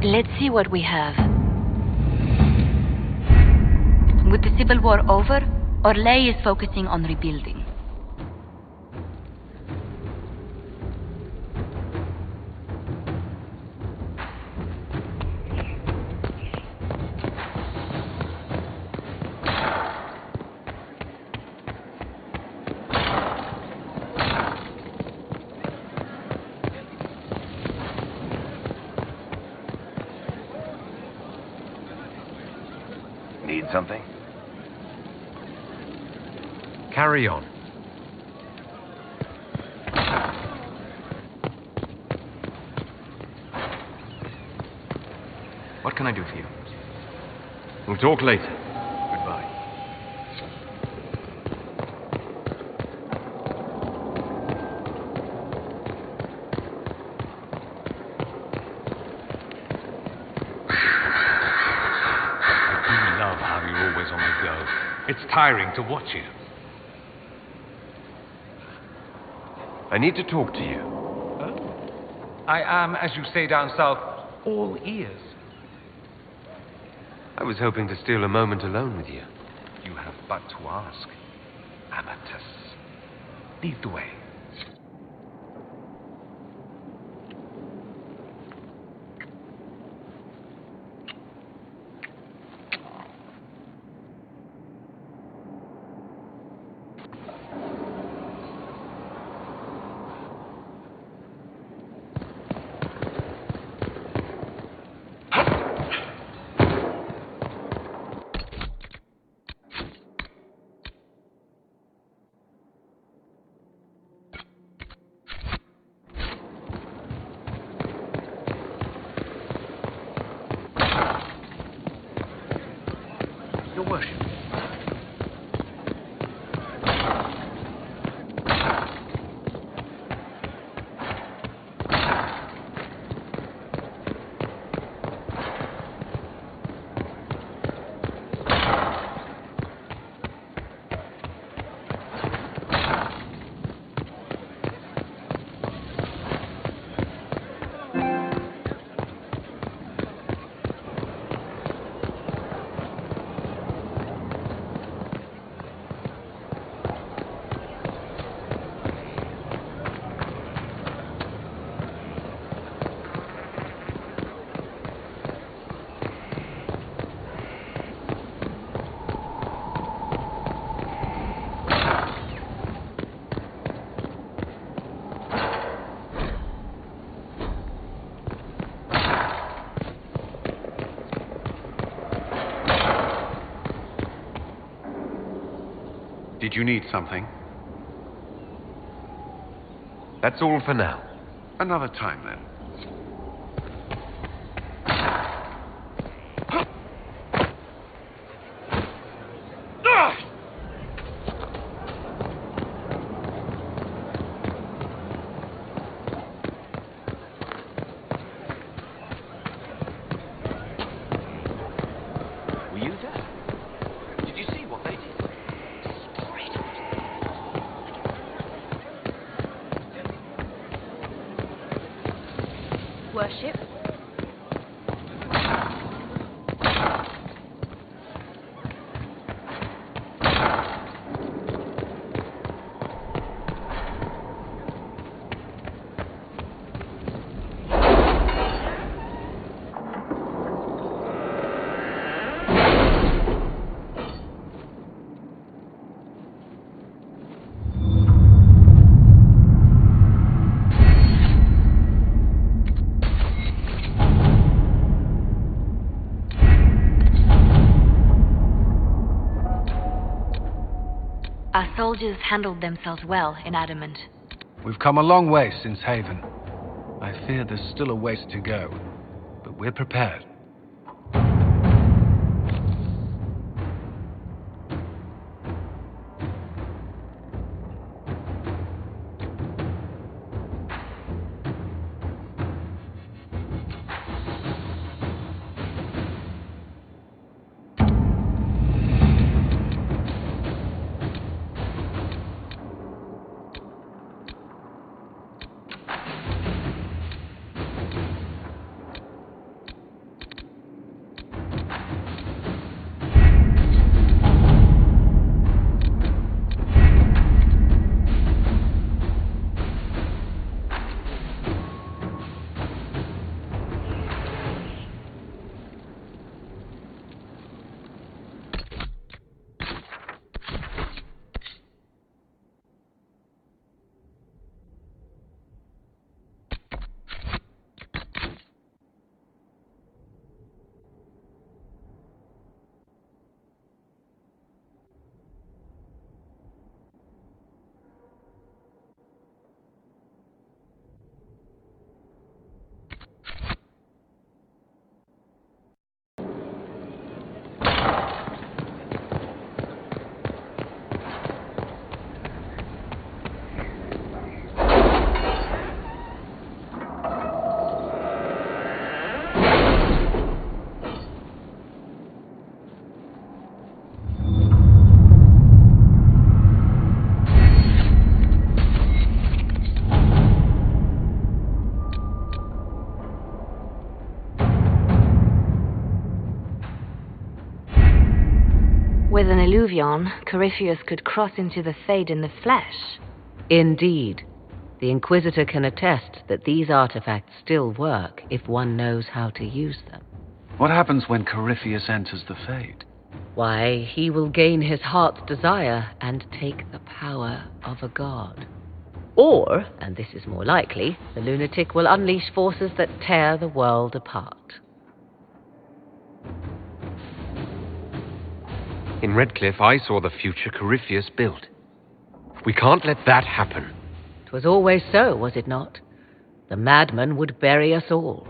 Let's see what we have. With the Civil War over, Orlais is focusing on rebuilding. Need something? Carry on. What can I do for you? We'll talk later. Goodbye. I love how you're always on the go. It's tiring to watch you. I need to talk to you. Oh. I am, as you say down south, all ears. I was hoping to steal a moment alone with you. You have but to ask. Amatus. Lead the way. Your worship. Did you need something? That's all for now. Another time, then. Were you there? Did you see what they did? Worship. Our soldiers handled themselves well in Adamant. We've come a long way since Haven. I fear there's still a ways to go, but we're prepared. With an Illuvion, Corypheus could cross into the Fade in the flesh. Indeed. The Inquisitor can attest that these artifacts still work if one knows how to use them. What happens when Corypheus enters the Fade? Why, he will gain his heart's desire and take the power of a god. Or, and this is more likely, the lunatic will unleash forces that tear the world apart. In Redcliffe, I saw the future Corypheus built. We can't let that happen. 'Twas always so, was it not? The madman would bury us all.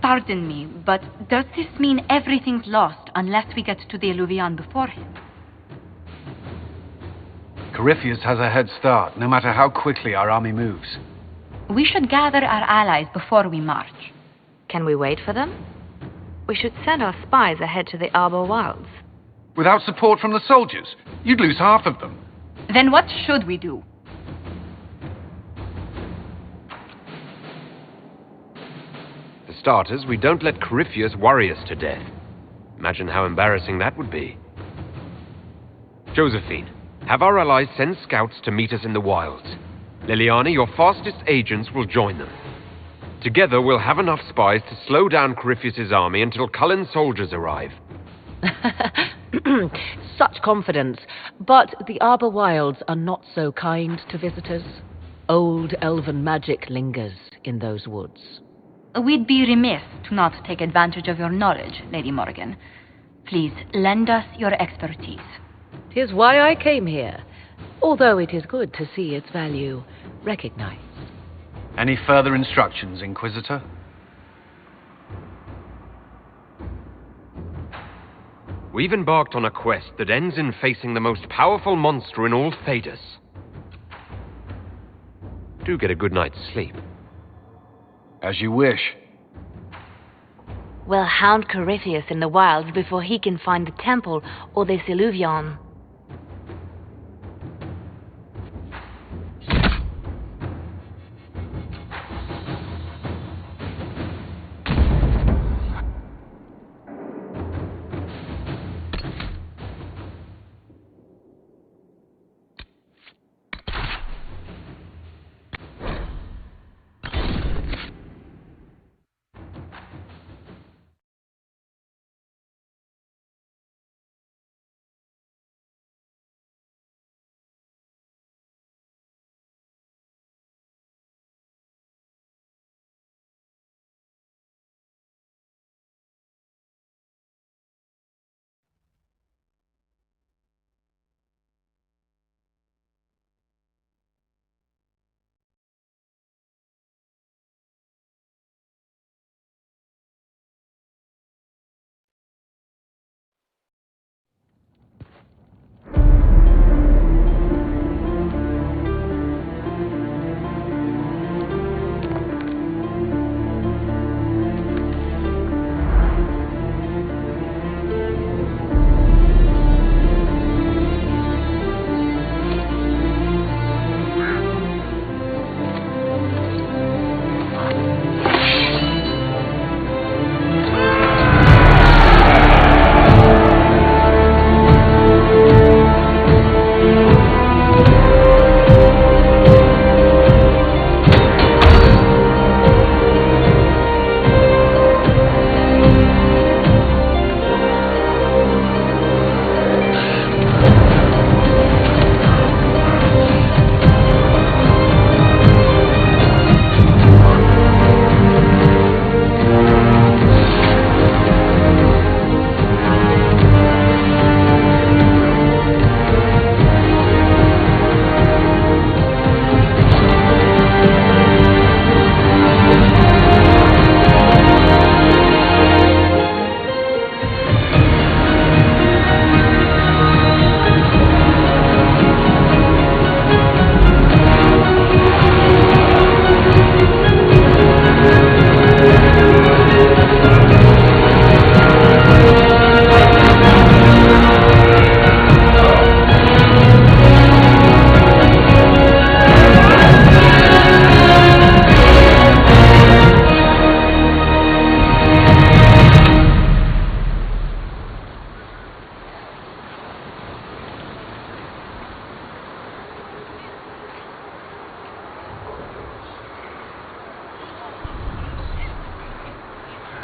Pardon me, but does this mean everything's lost unless we get to the Illuvion before him? Corypheus has a head start, no matter how quickly our army moves. We should gather our allies before we march. Can we wait for them? We should send our spies ahead to the Arbor Wilds. Without support from the soldiers, you'd lose half of them. Then what should we do? For starters, we don't let Corypheus worry us to death. Imagine how embarrassing that would be. Josephine, have our allies send scouts to meet us in the wilds. Liliana, your fastest agents will join them. Together, we'll have enough spies to slow down Corypheus's army until Cullen's soldiers arrive. Such confidence. But the Arbor Wilds are not so kind to visitors. Old elven magic lingers in those woods. We'd be remiss to not take advantage of your knowledge, Lady Morgan. Please, lend us your expertise. 'Tis why I came here, although it is good to see its value recognized. Any further instructions, Inquisitor? We've embarked on a quest that ends in facing the most powerful monster in all Thedas. Do get a good night's sleep. As you wish. We'll hound Corypheus in the wilds before he can find the temple or this Illuvion.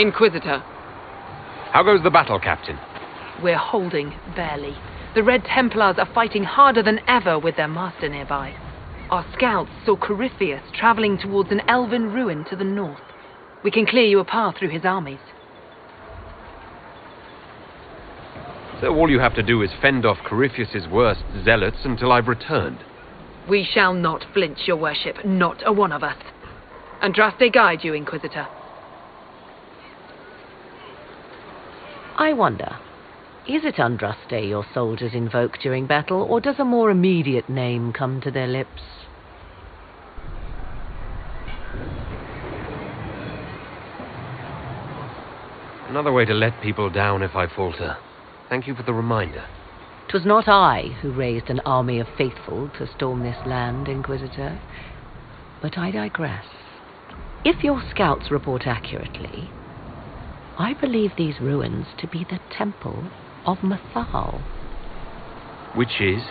Inquisitor, How goes the battle, Captain? we're holding, barely. The Red Templars are fighting harder than ever with their master nearby. Our scouts saw Corypheus traveling towards an elven ruin to the north. We can clear you a path through his armies. So all you have to do is fend off Corypheus's worst zealots until I've returned. We shall not flinch, your worship, not a one of us. Andraste guide you, Inquisitor. I wonder, is it Andraste your soldiers invoke during battle, or does a more immediate name come to their lips? Another way to let people down if I falter. Thank you for the reminder. 'Twas not I who raised an army of faithful to storm this land, Inquisitor. But I digress. If your scouts report accurately, I believe these ruins to be the Temple of Mathal. Which is?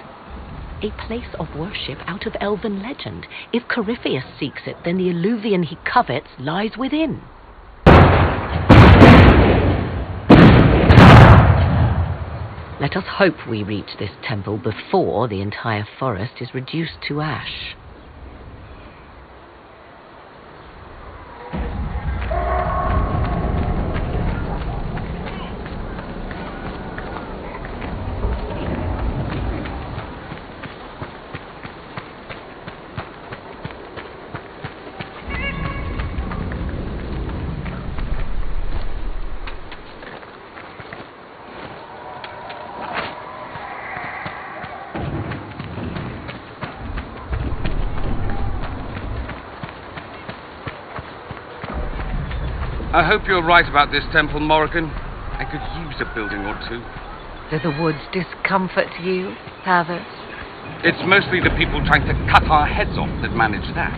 A place of worship out of elven legend. If Corypheus seeks it, then the alluvion he covets lies within. Let us hope we reach this temple before the entire forest is reduced to ash. I hope you're right about this temple, Morrigan. I could use a building or two. Do the woods discomfort you, Havers? It's mostly the people trying to cut our heads off that manage that.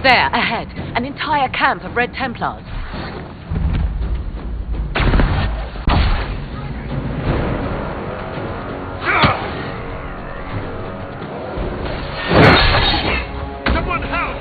There, ahead, an entire camp of Red Templars. Someone help!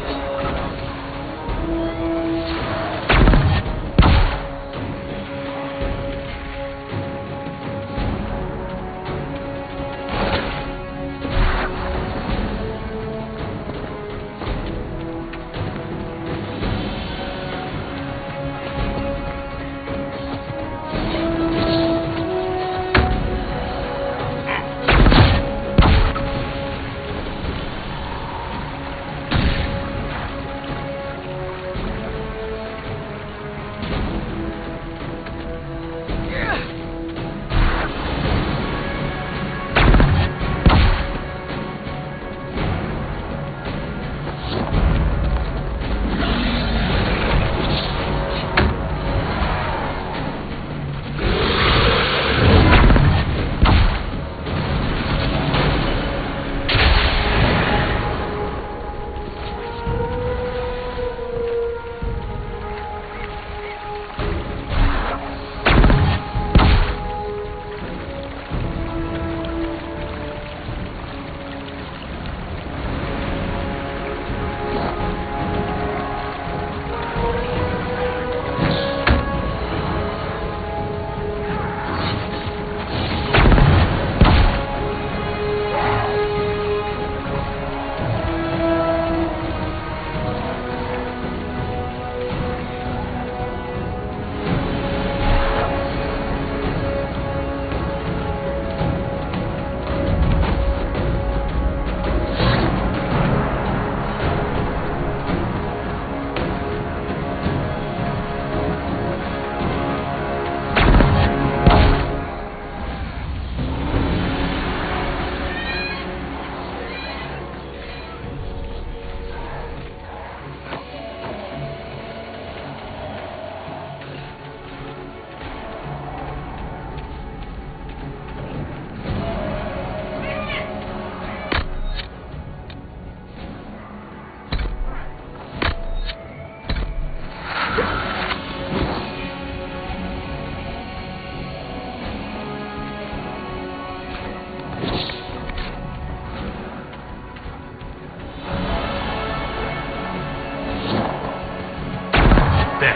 There.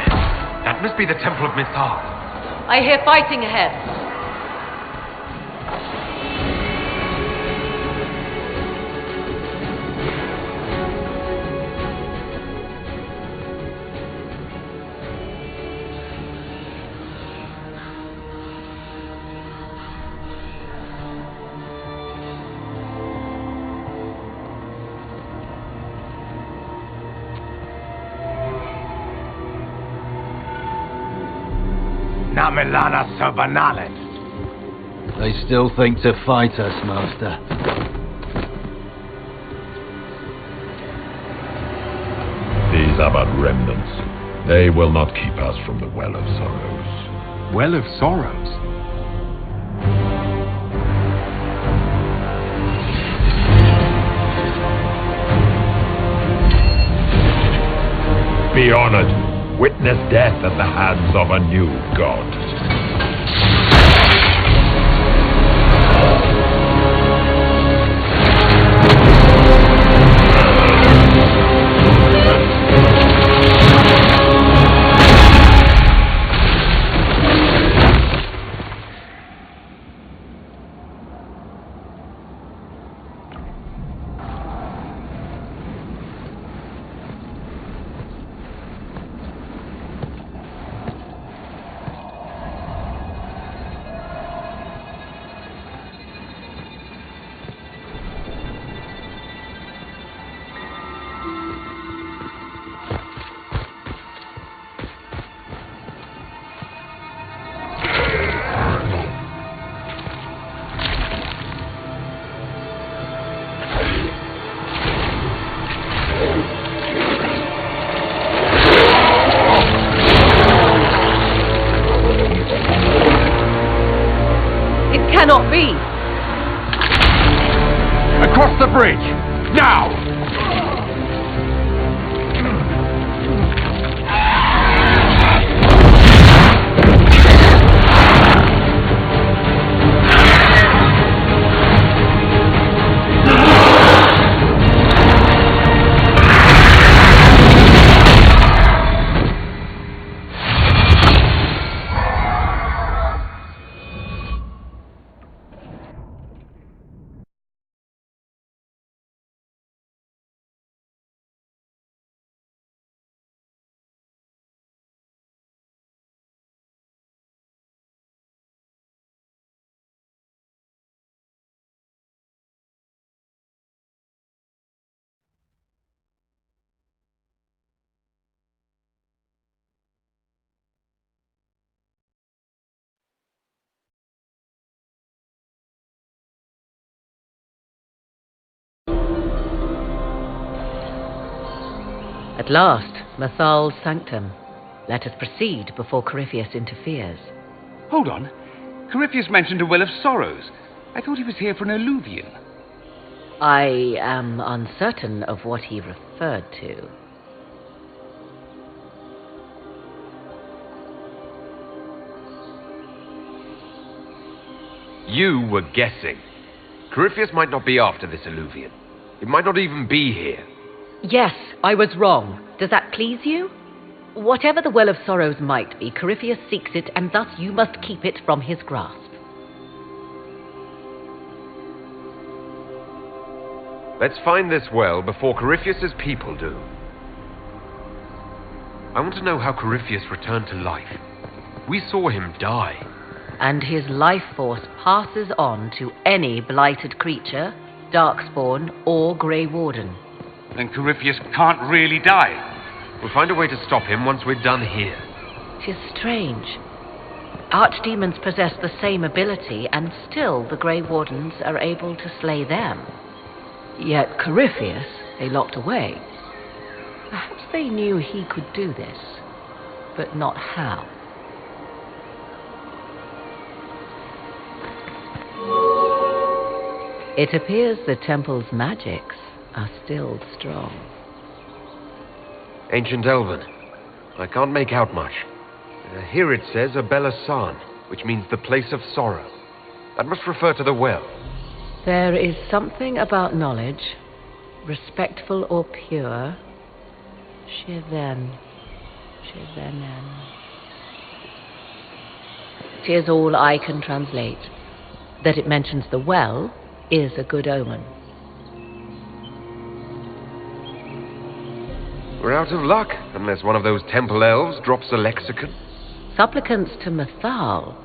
That must be the Temple of Mithal. I hear fighting ahead. Namilana Sabanalet. They still think to fight us, Master. These are but remnants. They will not keep us from the Well of Sorrows. Well of Sorrows? Be honored. Witness death at the hands of a new god. Cannot be! Across the bridge! Now! At last, Mathal's sanctum. Let us proceed before Corypheus interferes. Hold on. Corypheus mentioned a Well of Sorrows. I thought he was here for an alluvion. I am uncertain of what he referred to. You were guessing. Corypheus might not be after this alluvion. It might not even be here. Yes, I was wrong. Does that please you? Whatever the Well of Sorrows might be, Corypheus seeks it, and thus you must keep it from his grasp. Let's find this well before Corypheus's people do. I want to know how Corypheus returned to life. We saw him die. And his life force passes on to any blighted creature, darkspawn, or Grey Warden. Then Corypheus can't really die. We'll find a way to stop him once we're done here. 'Tis strange. Archdemons possess the same ability, and still the Grey Wardens are able to slay them. Yet Corypheus they locked away. Perhaps they knew he could do this, but not how. It appears the temple's magics are still strong. Ancient Elven. I can't make out much. Here it says Abelasan, which means the place of sorrow. That must refer to the well. There is something about knowledge, respectful or pure, Shiven. 'Tis all I can translate. That it mentions the well is a good omen. We're out of luck, unless one of those temple elves drops a lexicon. Supplicants to Mathal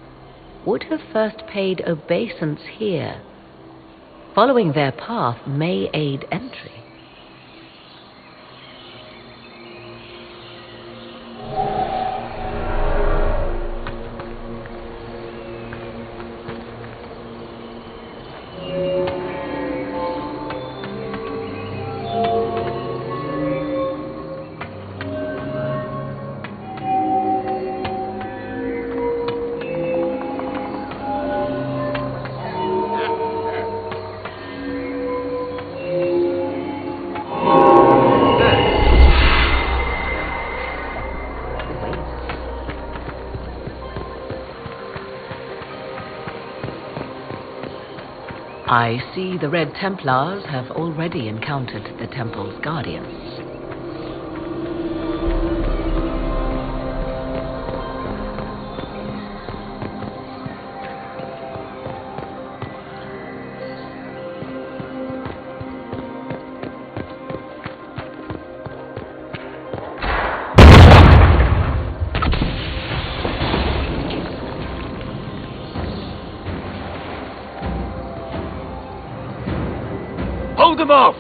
would have first paid obeisance here. Following their path may aid entry. I see the Red Templars have already encountered the temple's guardians. Hold them off!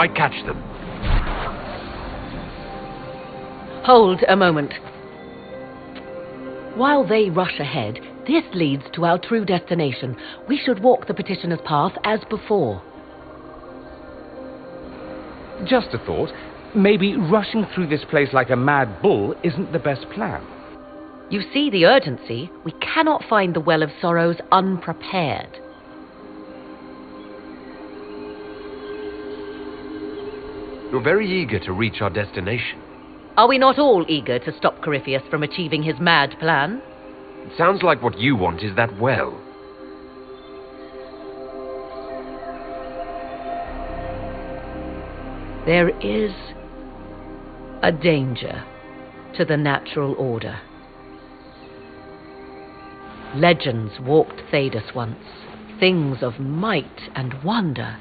might catch them. Hold a moment. While they rush ahead, this leads to our true destination. We should walk the petitioner's path as before. Just a thought. Maybe rushing through this place like a mad bull isn't the best plan. You see the urgency. We cannot find the Well of Sorrows unprepared. You're very eager to reach our destination. Are we not all eager to stop Corypheus from achieving his mad plan? It sounds like what you want is that well. There is a danger to the natural order. Legends walked Thedas once, things of might and wonder.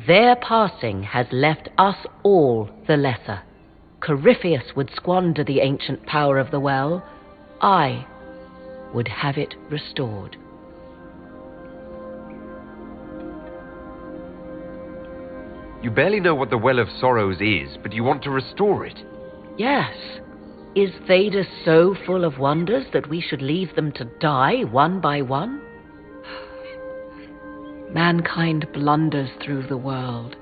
Their passing has left us all the lesser. Corypheus would squander the ancient power of the well. I would have it restored. You barely know what the Well of Sorrows is, but you want to restore it. Yes. Is Thedas so full of wonders that we should leave them to die one by one? Mankind blunders through the world,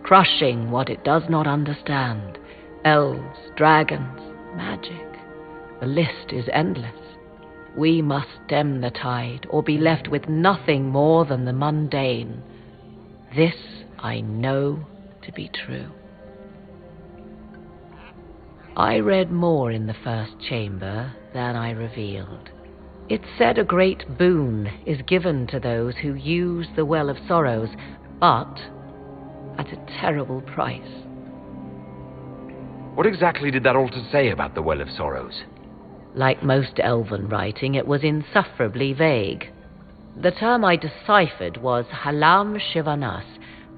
crushing what it does not understand. Elves, dragons, magic. The list is endless. We must stem the tide, or be left with nothing more than the mundane. This I know to be true. I read more in the first chamber than I revealed. It said a great boon is given to those who use the Well of Sorrows, but at a terrible price. What exactly did that altar say about the Well of Sorrows? Like most elven writing, it was insufferably vague. The term I deciphered was Halam Shivanas,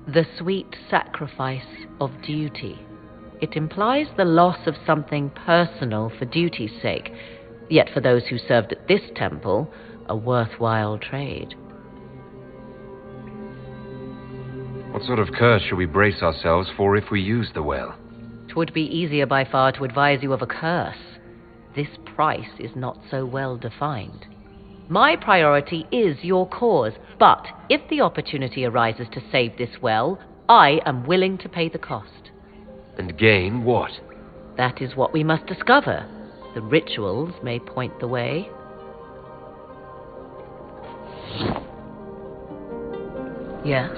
the sweet sacrifice of duty. It implies the loss of something personal for duty's sake, yet for those who served at this temple, a worthwhile trade. What sort of curse should we brace ourselves for if we use the well? 'Twould be easier by far to advise you of a curse. This price is not so well defined. My priority is your cause, but if the opportunity arises to save this well, I am willing to pay the cost. And gain what? That is what we must discover. The rituals may point the way. Yes?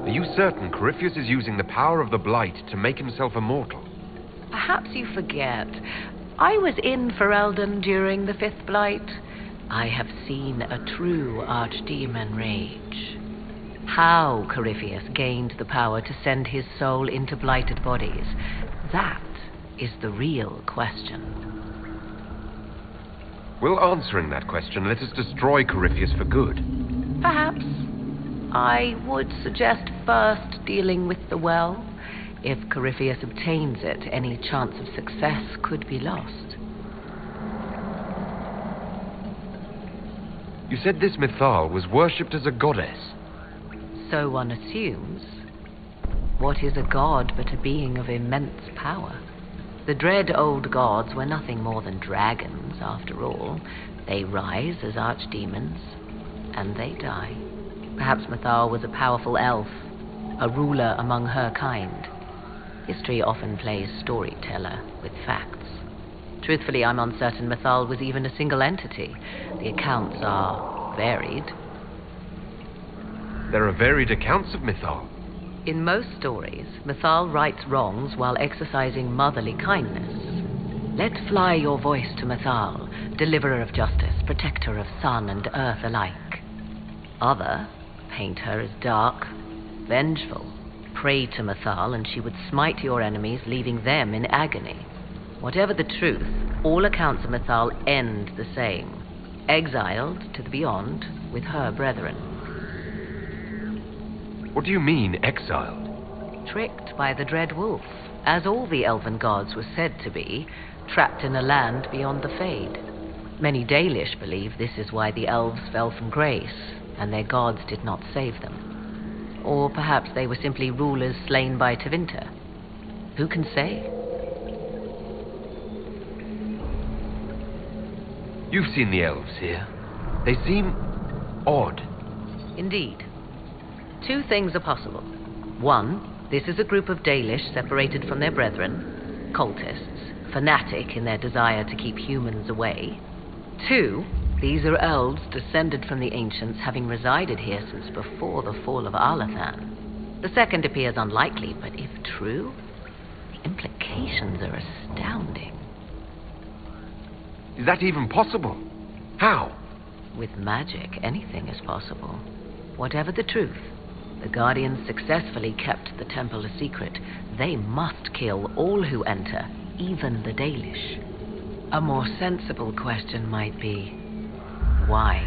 Are you certain Corypheus is using the power of the Blight to make himself immortal? Perhaps you forget. I was in Ferelden during the Fifth Blight. I have seen a true archdemon rage. How Corypheus gained the power to send his soul into blighted bodies, that is the real question. Will answering that question let us destroy Corypheus for good? Perhaps. I would suggest first dealing with the well. If Corypheus obtains it, any chance of success could be lost. You said this Mythal was worshipped as a goddess. So one assumes. What is a god but a being of immense power? The dread old gods were nothing more than dragons, after all. They rise as archdemons, and they die. Perhaps Mythal was a powerful elf, a ruler among her kind. History often plays storyteller with facts. Truthfully, I'm uncertain Mythal was even a single entity. The accounts are varied. There are varied accounts of Mythal. In most stories, Mythal rights wrongs while exercising motherly kindness. Let fly your voice to Mythal, deliverer of justice, protector of sun and earth alike. Other paint her as dark, vengeful. Pray to Mythal and she would smite your enemies, leaving them in agony. Whatever the truth, all accounts of Mythal end the same. Exiled to the beyond with her brethren. What do you mean, exiled? Tricked by the dread wolf, as all the elven gods were said to be, trapped in a land beyond the Fade. Many Dalish believe this is why the elves fell from grace, and their gods did not save them. Or perhaps they were simply rulers slain by Tevinter. Who can say? You've seen the elves here. They seem odd. Indeed. Two things are possible. One, this is a group of Dalish separated from their brethren, cultists, fanatic in their desire to keep humans away. Two, these are elves descended from the ancients, having resided here since before the fall of Arlathan. The second appears unlikely, but if true, the implications are astounding. Is that even possible? How? With magic, anything is possible. Whatever the truth, the Guardians successfully kept the temple a secret. They must kill all who enter, even the Dalish. A more sensible question might be, why?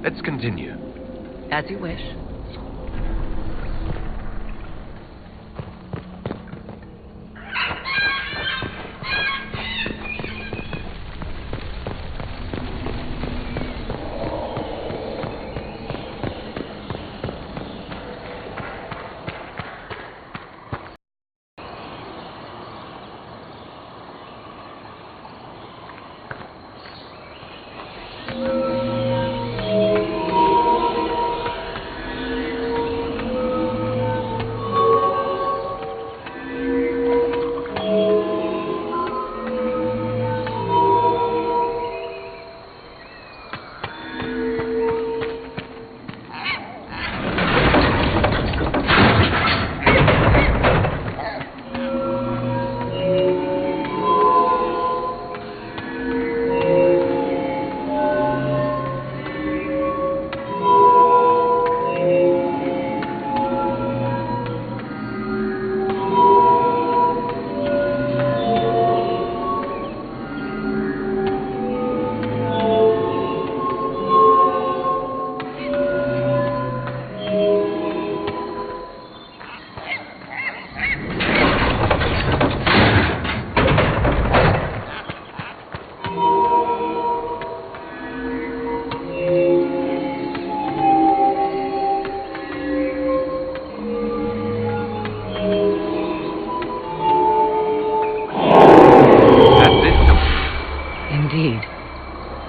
Let's continue. As you wish.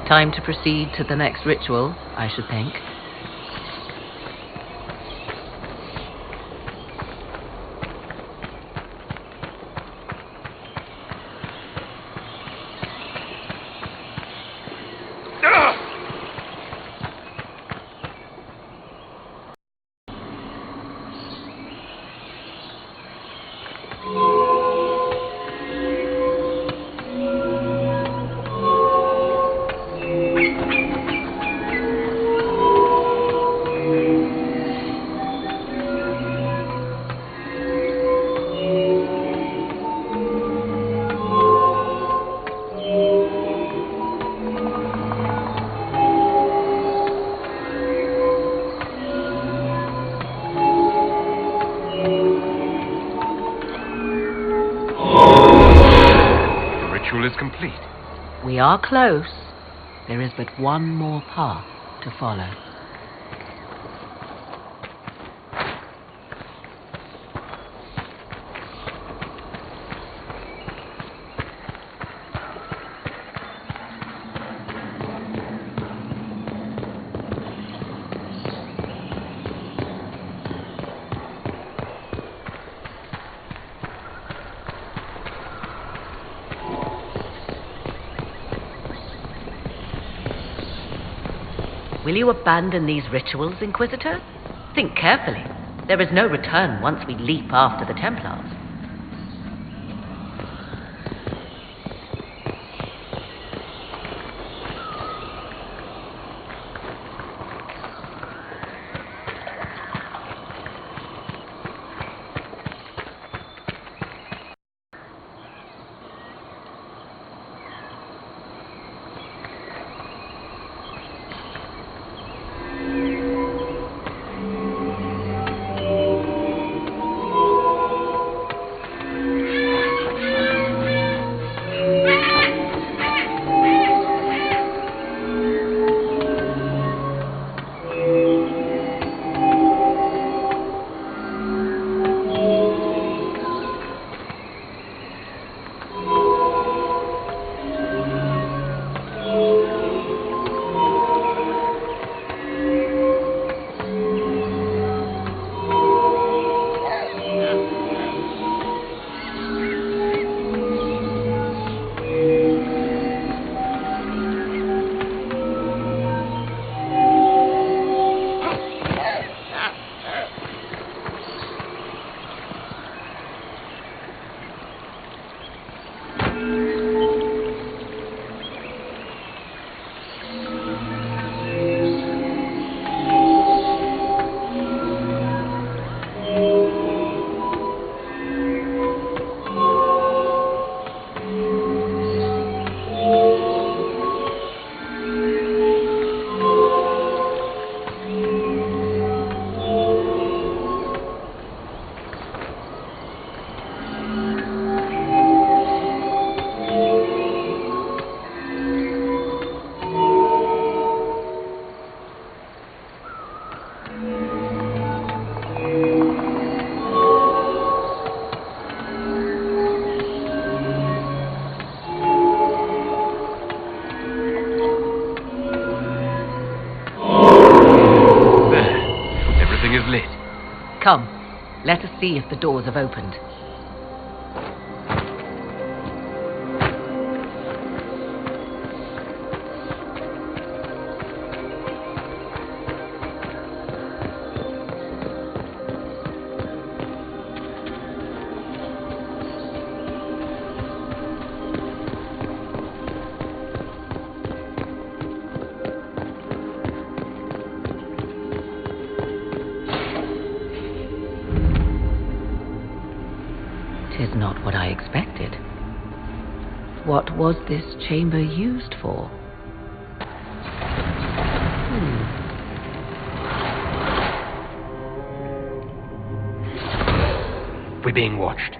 Time to proceed to the next ritual, I should think. Complete. We are close. There is but one more path to follow. Will you abandon these rituals, Inquisitor? Think carefully. There is no return once we leap after the Templars. Come, let us see if the doors have opened. Is not what I expected. What was this chamber used for? We're being watched.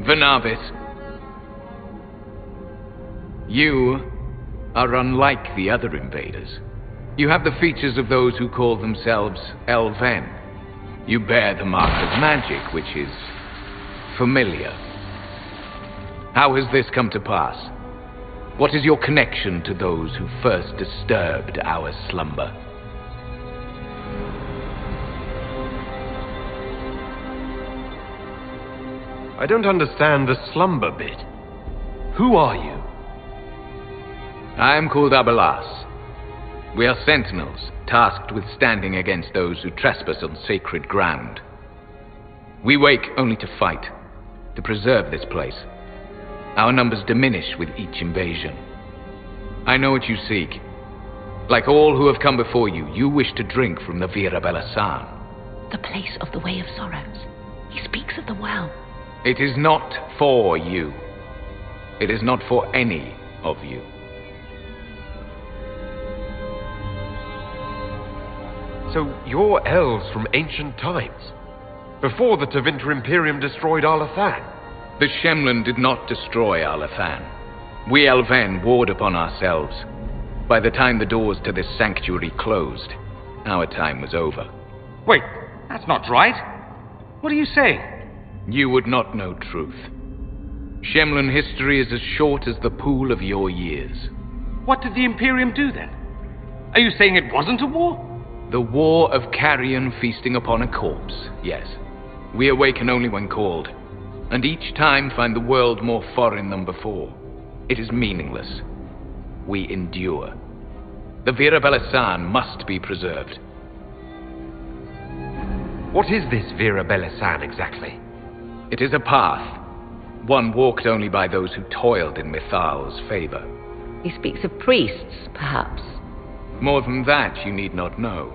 Vernavis, you are unlike the other invaders. You have the features of those who call themselves Elven. You bear the mark of magic, which is familiar. How has this come to pass? What is your connection to those who first disturbed our slumber? I don't understand the slumber bit. Who are you? I am called Abelas. We are sentinels, tasked with standing against those who trespass on sacred ground. We wake only to fight, to preserve this place. Our numbers diminish with each invasion. I know what you seek. Like all who have come before you, you wish to drink from the Vira Belasan. The place of the Way of Sorrows. He speaks of the well. It is not for you. It is not for any of you. So you're elves from ancient times, before the Tevinter Imperium destroyed Arlathan. The Shemlen did not destroy Arlathan. We Elven warred upon ourselves. By the time the doors to this sanctuary closed, our time was over. Wait, that's not right. What are you saying? You would not know truth. Shemlen history is as short as the pool of your years. What did the Imperium do then? Are you saying it wasn't a war? The war of carrion feasting upon a corpse, yes. We awaken only when called, and each time find the world more foreign than before. It is meaningless. We endure. The Vira Belasan must be preserved. What is this Vira Belasan exactly? It is a path, one walked only by those who toiled in Mithal's favor. He speaks of priests, perhaps. More than that, you need not know.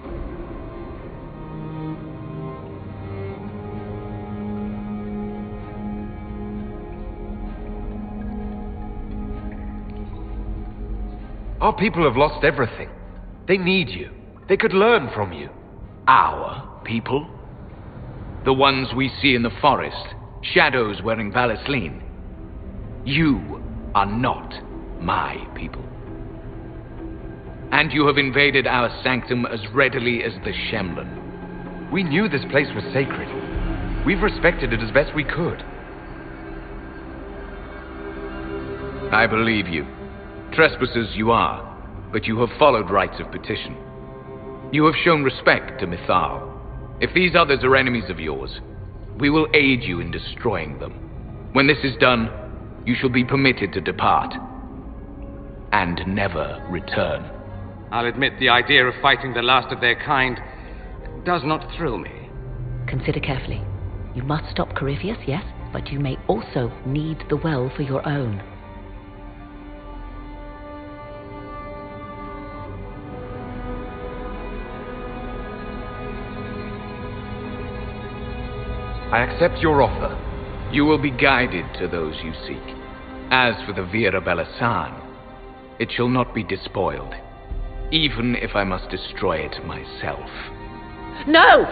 Our people have lost everything. They need you. They could learn from you. Our people? The ones we see in the forest, shadows wearing Valisleen. You are not my people. And you have invaded our sanctum as readily as the Shemlen. We knew this place was sacred. We've respected it as best we could. I believe you. Trespassers you are, but you have followed rites of petition. You have shown respect to Mithal. If these others are enemies of yours, we will aid you in destroying them. When this is done, you shall be permitted to depart. And never return. I'll admit the idea of fighting the last of their kind does not thrill me. Consider carefully. You must stop Corypheus, yes, but you may also need the well for your own. I accept your offer. You will be guided to those you seek. As for the Vira Belasan, it shall not be despoiled, even if I must destroy it myself. No!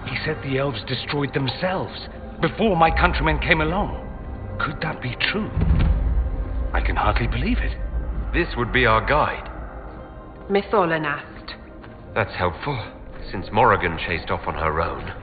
He said the elves destroyed themselves before my countrymen came along. Could that be true? I can hardly believe it. This would be our guide. Mitholanast. That's helpful, since Morrigan chased off on her own.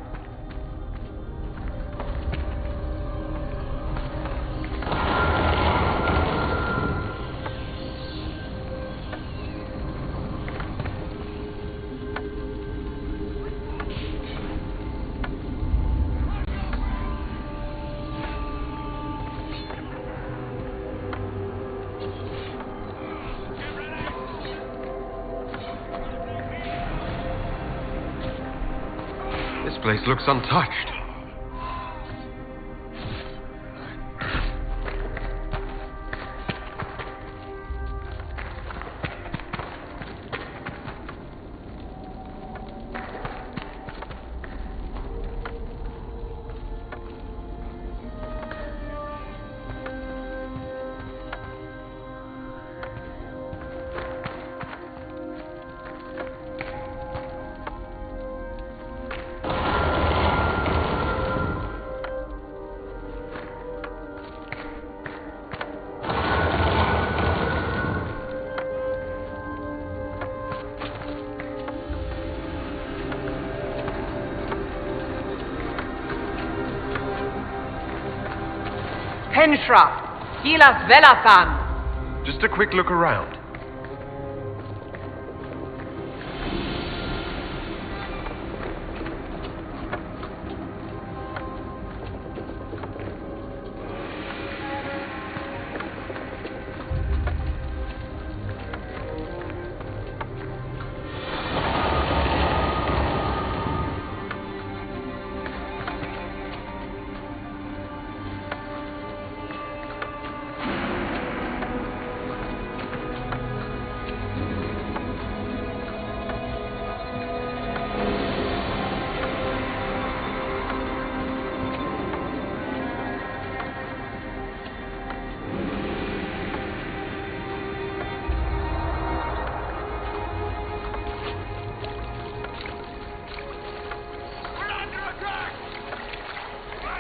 This place looks untouched. Henshra, Gilas Velathan. Just a quick look around.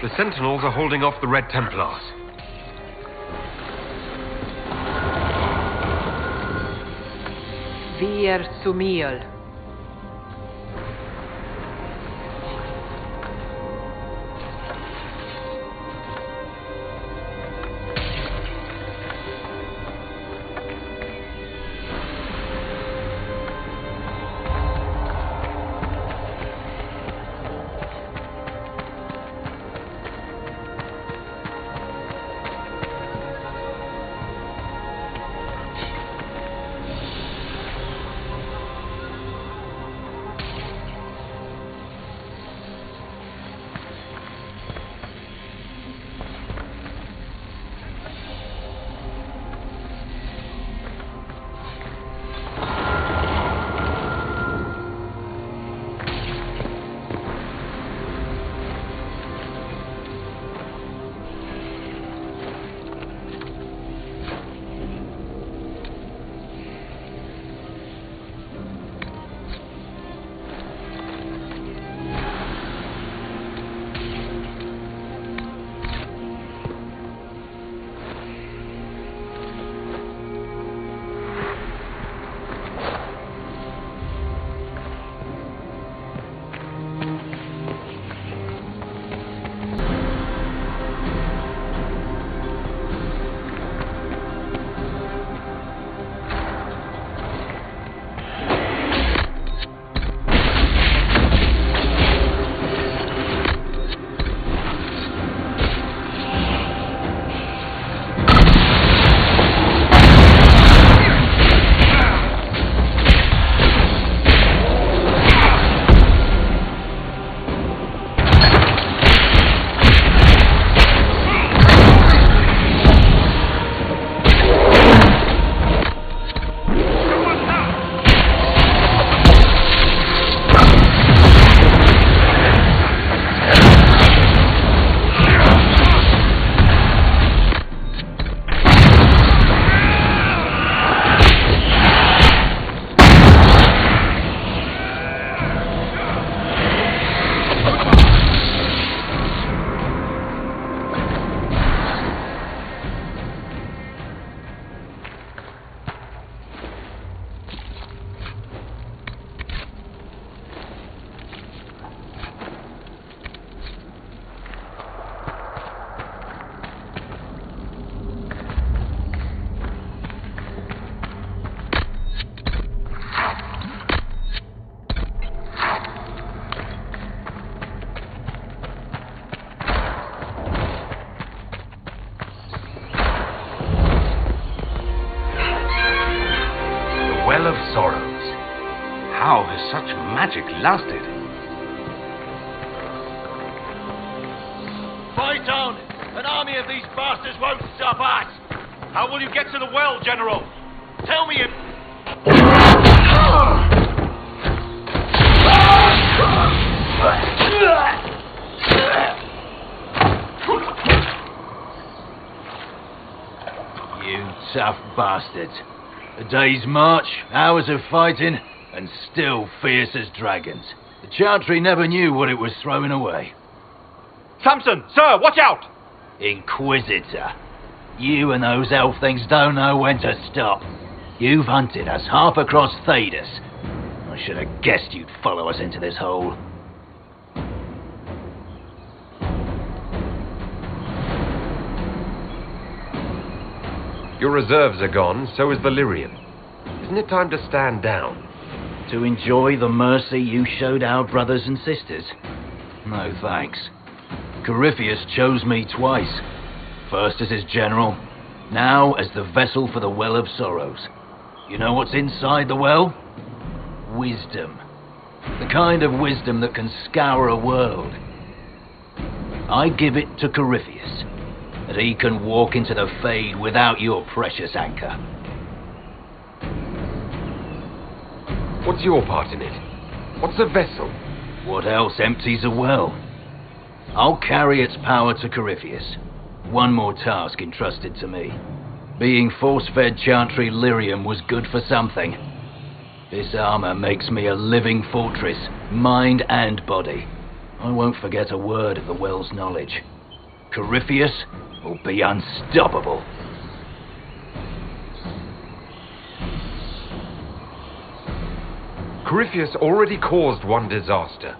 The Sentinels are holding off the Red Templars. Vir Sumiel. magic lasted. Fight on! An army of these bastards won't stop us! How will you get to the well, General? Tell me if... You tough bastards. A day's march, hours of fighting, and still fierce as dragons. The Chantry never knew what it was throwing away. Samson! Sir, watch out! Inquisitor. You and those elf things don't know when to stop. You've hunted us half across Thedas. I should have guessed you'd follow us into this hole. Your reserves are gone, so is the lyrium. Isn't it time to stand down? To enjoy the mercy you showed our brothers and sisters? No thanks. Corypheus chose me twice. First as his general, now as the vessel for the Well of Sorrows. You know what's inside the well? Wisdom. The kind of wisdom that can scour a world. I give it to Corypheus, that he can walk into the Fade without your precious anchor. What's your part in it? What's a vessel? What else empties a well? I'll carry its power to Corypheus. One more task entrusted to me. Being force-fed Chantry lyrium was good for something. This armor makes me a living fortress, mind and body. I won't forget a word of the well's knowledge. Corypheus will be unstoppable. Corypheus already caused one disaster.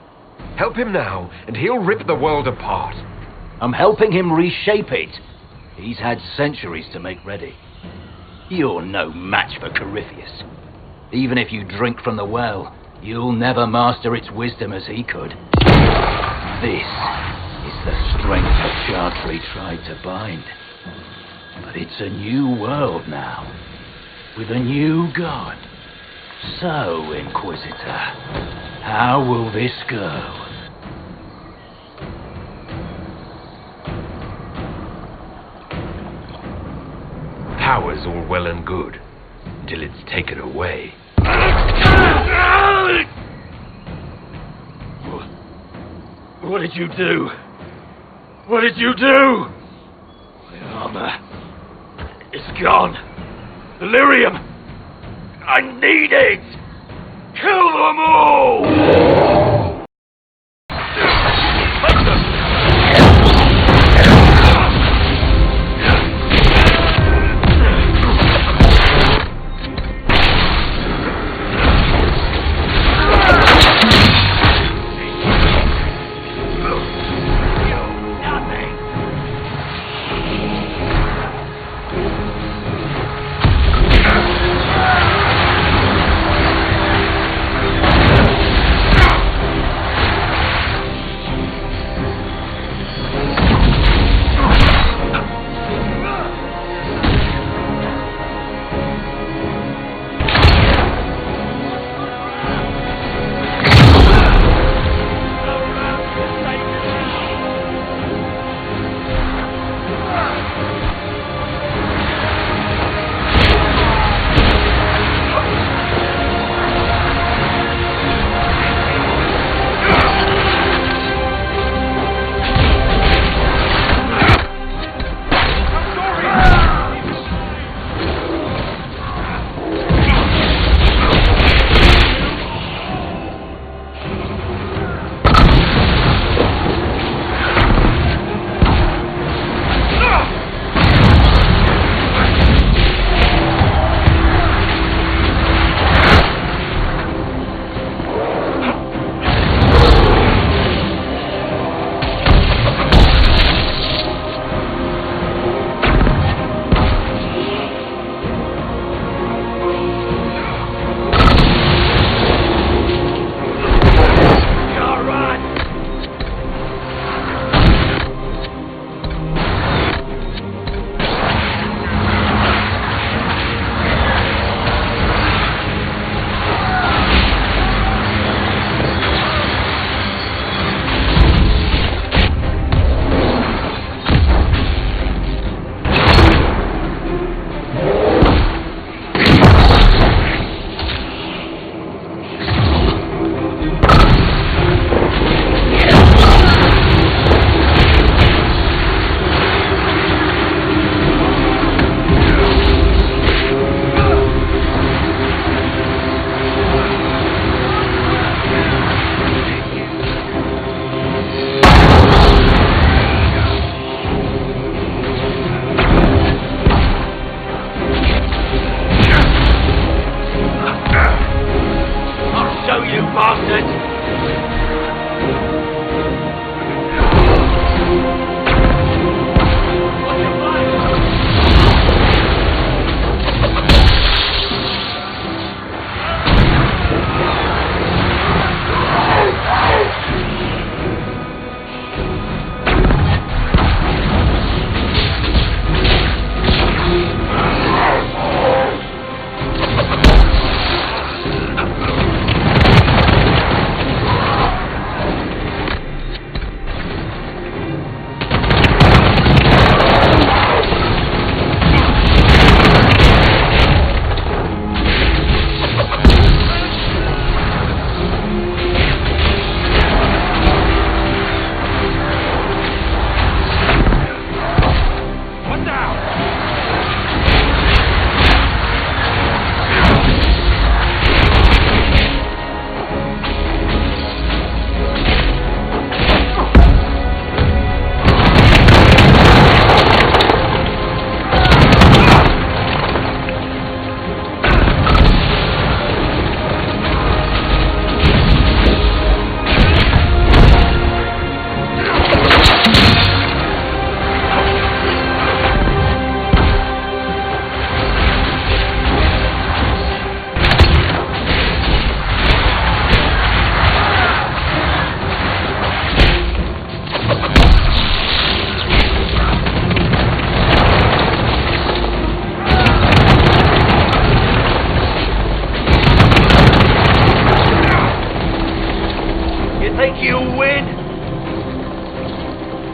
Help him now, and he'll rip the world apart. I'm helping him reshape it. He's had centuries to make ready. You're no match for Corypheus. Even if you drink from the well, you'll never master its wisdom as he could. This is the strength that Chantry tried to bind. But it's a new world now, with a new god. So, Inquisitor, how will this go? Power's all well and good, until it's taken away. What did you do? What did you do? My armor. It's gone. Delirium. I need it. Kill them all!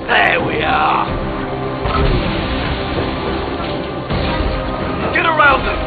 There we are. Get around them.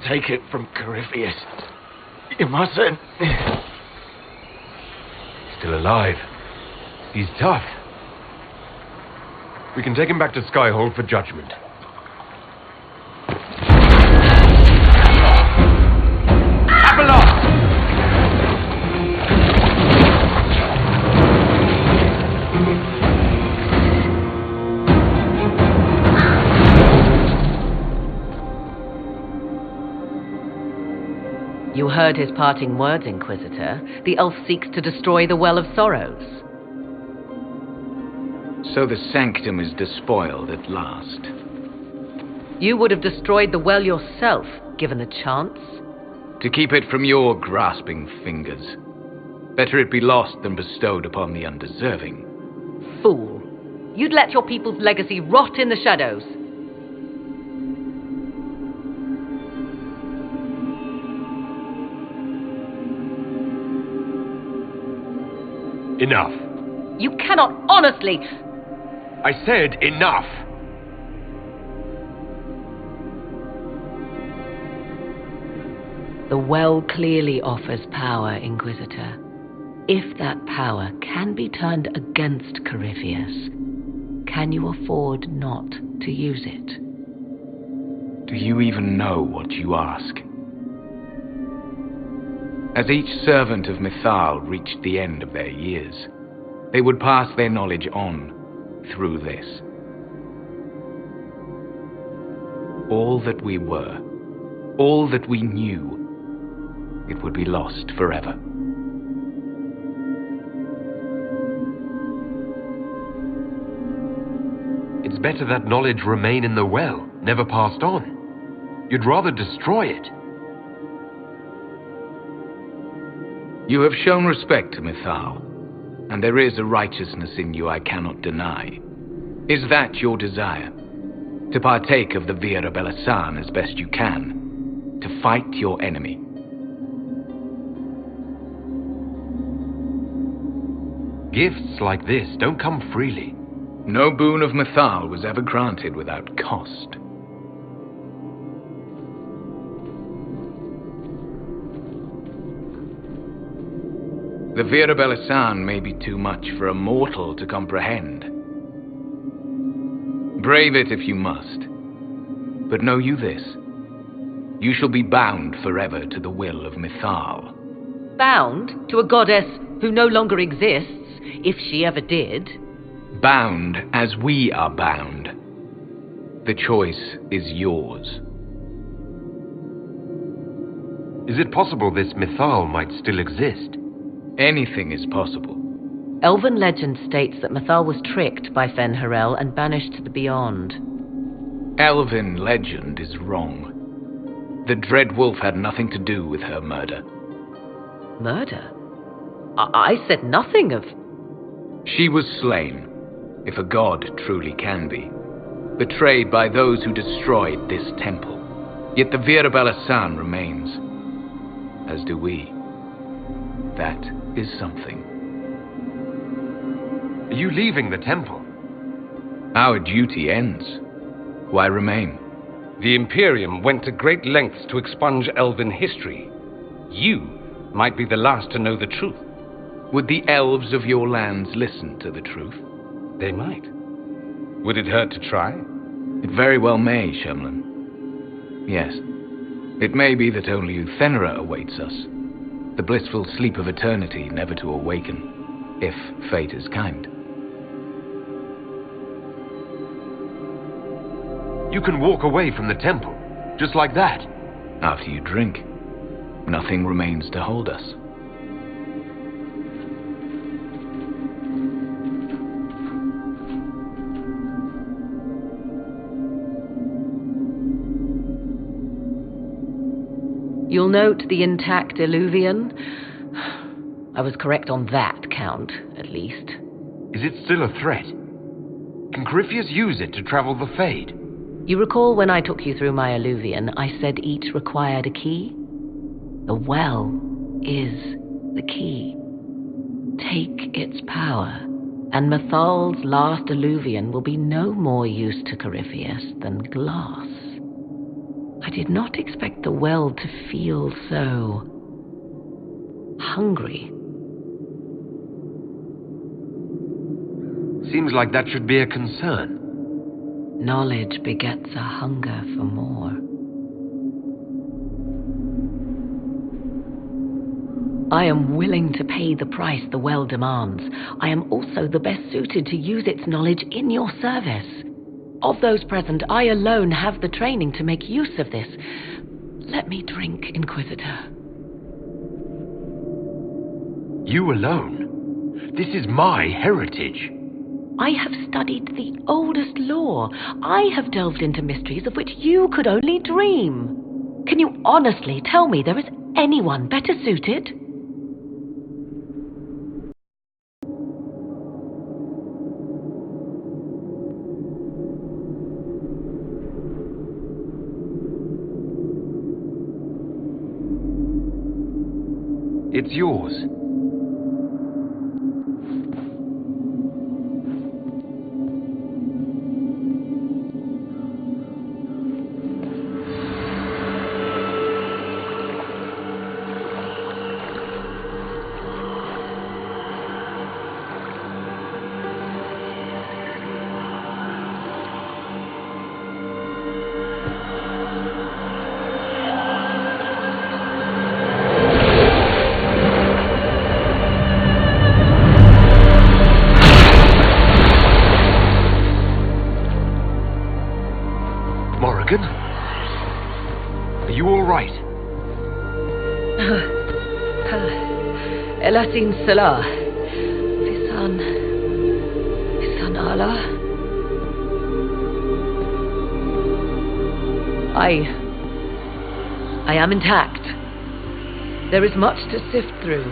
Take it from Corypheus. You mustn't. Still alive. He's tough. We can take him back to Skyhold for judgment. You heard his parting words, Inquisitor. The elf seeks to destroy the Well of Sorrows. So the sanctum is despoiled at last. You would have destroyed the well yourself, given the chance. To keep it from your grasping fingers. Better it be lost than bestowed upon the undeserving. Fool. You'd let your people's legacy rot in the shadows. Enough. You cannot honestly... I said enough. The well clearly offers power, Inquisitor. If that power can be turned against Corypheus, can you afford not to use it? Do you even know what you ask? As each servant of Mythal reached the end of their years, they would pass their knowledge on through this. All that we were, all that we knew, it would be lost forever. It's better that knowledge remain in the well, never passed on. You'd rather destroy it. You have shown respect to Mythal, and there is a righteousness in you I cannot deny. Is that your desire? To partake of the Vira Belasan as best you can? To fight your enemy? Gifts like this don't come freely. No boon of Mythal was ever granted without cost. The Vira Belasan may be too much for a mortal to comprehend. Brave it if you must. But know you this. You shall be bound forever to the will of Mythal. Bound to a goddess who no longer exists, if she ever did. Bound as we are bound. The choice is yours. Is it possible this Mythal might still exist? Anything is possible. Elven legend states that Mythal was tricked by Fen'Harel and banished to the Beyond. Elven legend is wrong. The Dread Wolf had nothing to do with her murder. Murder? I said nothing of... She was slain, if a god truly can be, betrayed by those who destroyed this temple. Yet the Vira Belasan remains, as do we. That is something. Are you leaving the temple? Our duty ends. Why remain? The Imperium went to great lengths to expunge Elven history. You might be the last to know the truth. Would the elves of your lands listen to the truth? They might. Would it hurt to try? It very well may, Shemlin. Yes. It may be that only Uthenera awaits us. The blissful sleep of eternity, never to awaken, if fate is kind. You can walk away from the temple, just like that. After you drink, nothing remains to hold us. You'll note the intact Illuvian. I was correct on that count, at least. Is it still a threat? Can Corypheus use it to travel the Fade? You recall when I took you through my Illuvian, I said each required a key? The well is the key. Take its power, and Mathal's last Illuvian will be no more use to Corypheus than glass. I did not expect the well to feel so hungry. Seems like that should be a concern. Knowledge begets a hunger for more. I am willing to pay the price the well demands. I am also the best suited to use its knowledge in your service. Of those present, I alone have the training to make use of this. Let me drink, Inquisitor. You alone? This is my heritage. I have studied the oldest lore. I have delved into mysteries of which you could only dream. Can you honestly tell me there is anyone better suited? It's yours. Are you all right? Elatin Salah. Visan Allah. I am intact. There is much to sift through.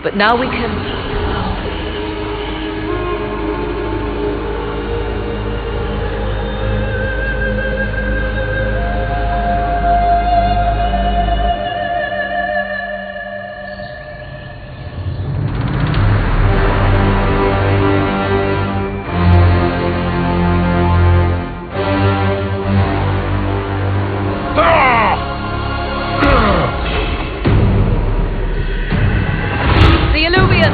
But now we can... The Illuvian!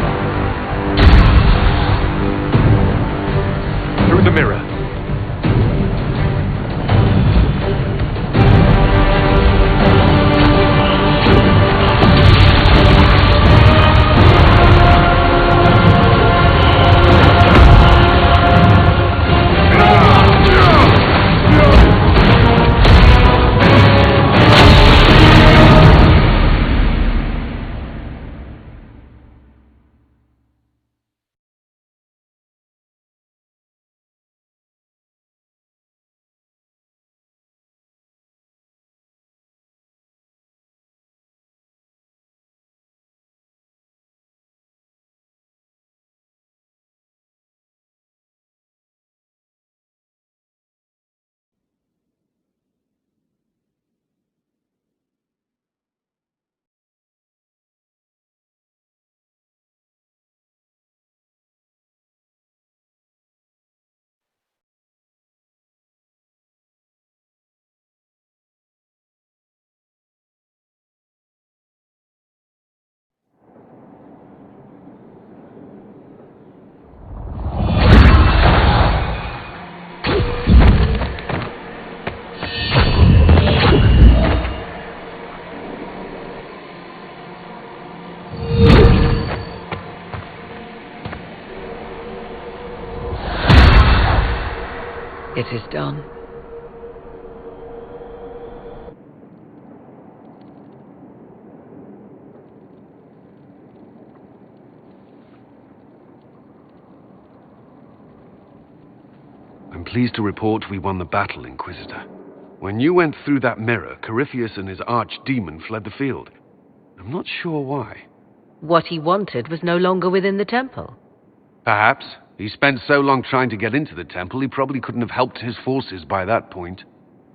It is done. I'm pleased to report we won the battle, Inquisitor. When you went through that mirror, Corypheus and his archdemon fled the field. I'm not sure why. What he wanted was no longer within the temple. Perhaps. He spent so long trying to get into the temple, he probably couldn't have helped his forces by that point.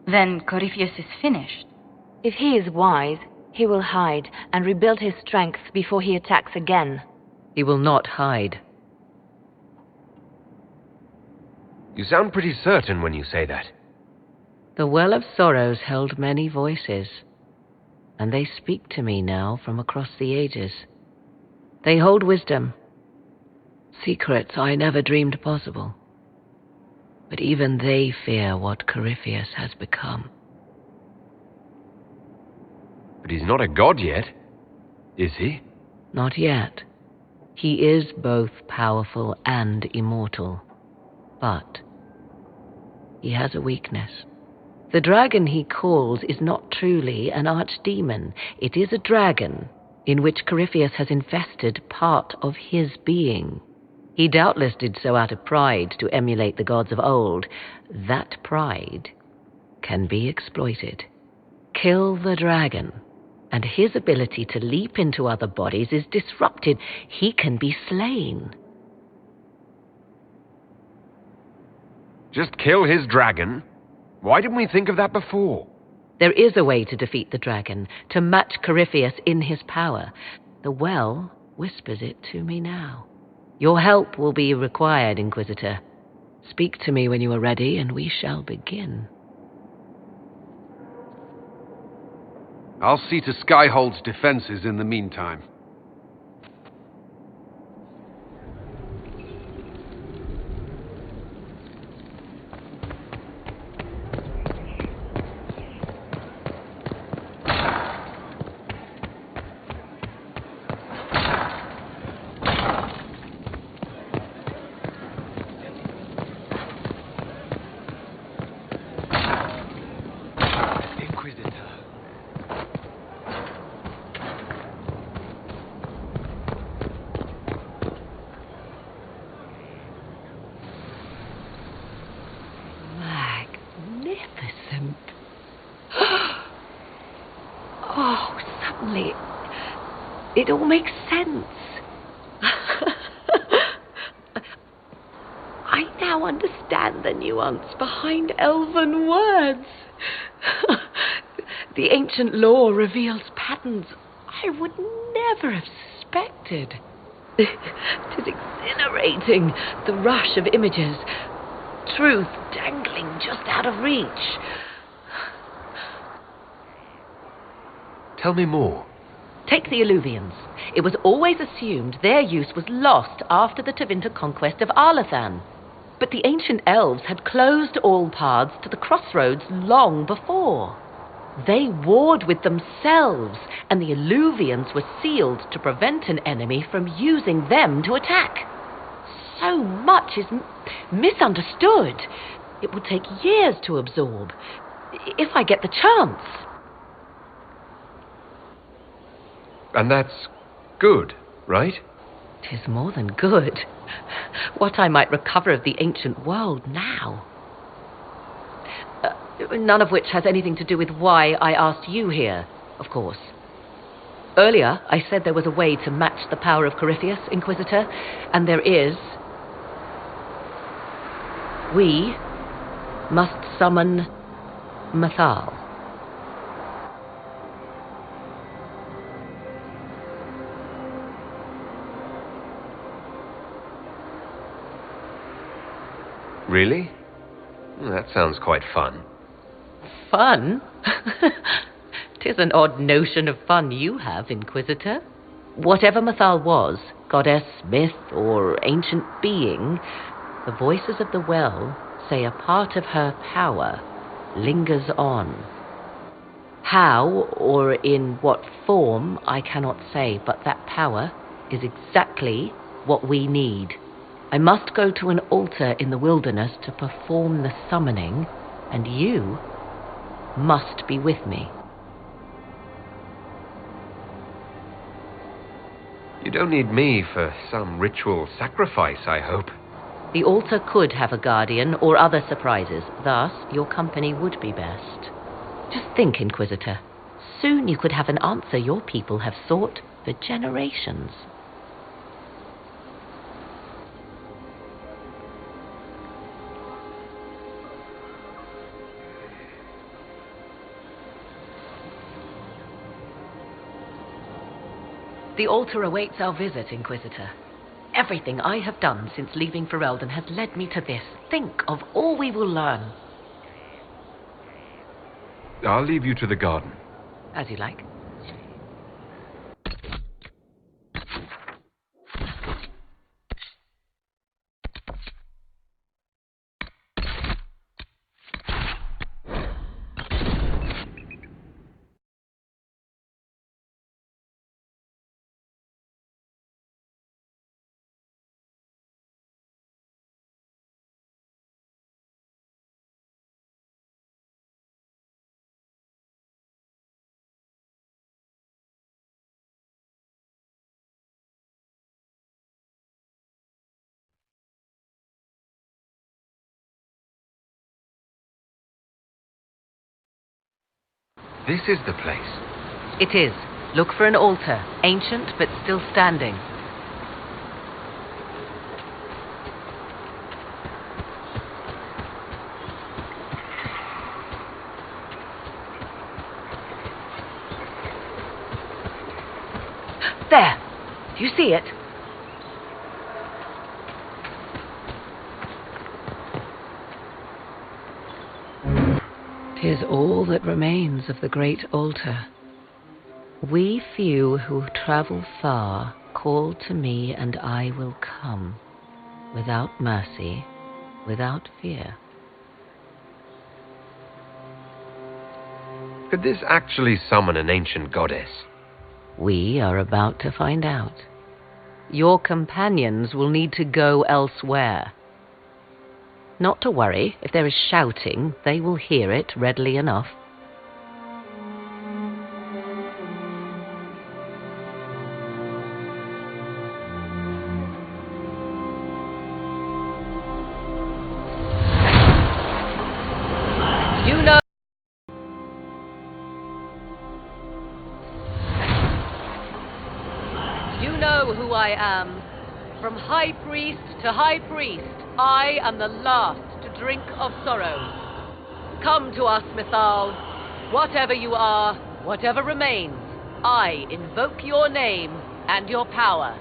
Then Corypheus is finished. If he is wise, he will hide and rebuild his strength before he attacks again. He will not hide. You sound pretty certain when you say that. The Well of Sorrows held many voices, and they speak to me now from across the ages. They hold wisdom, secrets I never dreamed possible. But even they fear what Corypheus has become. But he's not a god yet, is he? Not yet. He is both powerful and immortal. But he has a weakness. The dragon he calls is not truly an archdemon. It is a dragon in which Corypheus has infested part of his being. He doubtless did so out of pride to emulate the gods of old. That pride can be exploited. Kill the dragon, and his ability to leap into other bodies is disrupted. He can be slain. Just kill his dragon? Why didn't we think of that before? There is a way to defeat the dragon, to match Corypheus in his power. The well whispers it to me now. Your help will be required, Inquisitor. Speak to me when you are ready, and we shall begin. I'll see to Skyhold's defenses in the meantime. It all makes sense. I now understand the nuance behind elven words. The ancient lore reveals patterns I would never have suspected. It is exhilarating, the rush of images, truth dangling just out of reach. Tell me more. Take the Alluvians. It was always assumed their use was lost after the Tevinter conquest of Arlathan. But the ancient elves had closed all paths to the crossroads long before. They warred with themselves, and the Alluvians were sealed to prevent an enemy from using them to attack. So much is misunderstood. It will take years to absorb, if I get the chance. And that's good, right? 'Tis more than good. What I might recover of the ancient world now. None of which has anything to do with why I asked you here, of course. Earlier, I said there was a way to match the power of Corypheus, Inquisitor, and there is. We must summon Mathal. Really? That sounds quite fun. Fun? 'Tis an odd notion of fun you have, Inquisitor. Whatever Mathal was, goddess, myth, or ancient being, the voices of the well say a part of her power lingers on. How, or in what form, I cannot say, but that power is exactly what we need. I must go to an altar in the wilderness to perform the summoning, and you must be with me. You don't need me for some ritual sacrifice, I hope. The altar could have a guardian or other surprises, thus your company would be best. Just think, Inquisitor. Soon you could have an answer your people have sought for generations. The altar awaits our visit, Inquisitor. Everything I have done since leaving Ferelden has led me to this. Think of all we will learn. I'll leave you to the garden. As you like. This is the place. It is. Look for an altar, ancient but still standing. There! Do you see it? "'Tis all that remains of the great altar. We few who travel far call to me, and I will come, without mercy, without fear." Could this actually summon an ancient goddess? We are about to find out. Your companions will need to go elsewhere. Not to worry, if there is shouting, they will hear it readily enough. You know who I am. From high priest to high priest, I am the last to drink of sorrows. Come to us, Mythal. Whatever you are, whatever remains, I invoke your name and your power.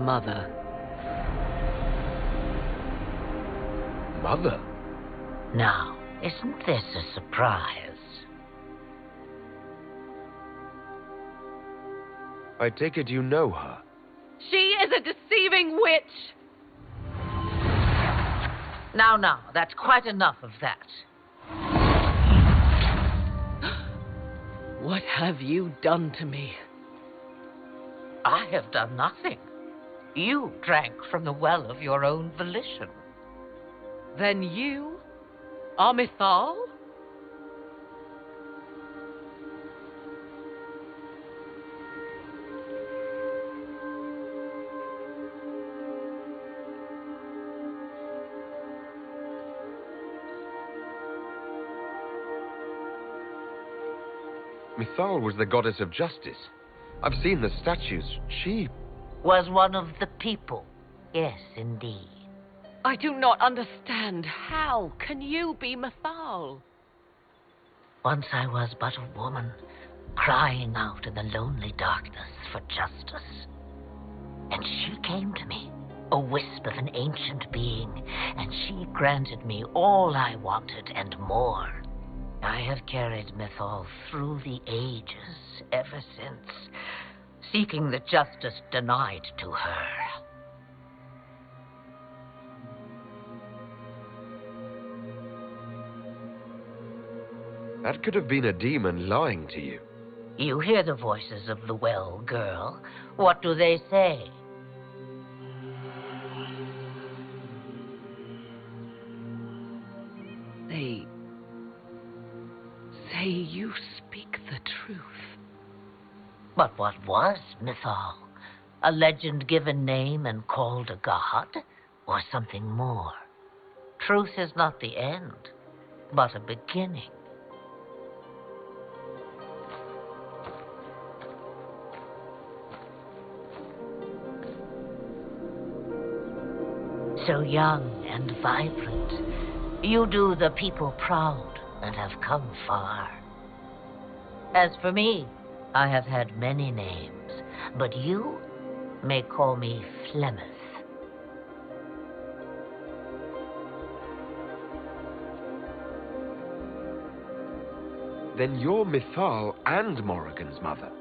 Mother. Mother? Now, isn't this a surprise? I take it you know her. She is a deceiving witch! Now, that's quite enough of that. What have you done to me? I have done nothing. You drank from the well of your own volition. Then you are Mythal? Mythal was the goddess of justice. I've seen the statues. She was one of the people. Yes, indeed. I do not understand. How can you be Mythal? Once I was but a woman, crying out in the lonely darkness for justice. And she came to me, a wisp of an ancient being, and she granted me all I wanted and more. I have carried Mythal through the ages ever since, seeking the justice denied to her. That could have been a demon lying to you. You hear the voices of the well, girl. What do they say? They say you speak the truth. But what was Mythal? A legend given name and called a god? Or something more? Truth is not the end, but a beginning. So young and vibrant, you do the people proud and have come far. As for me, I have had many names, but you may call me Flemeth. Then you're Mythal and Morrigan's mother.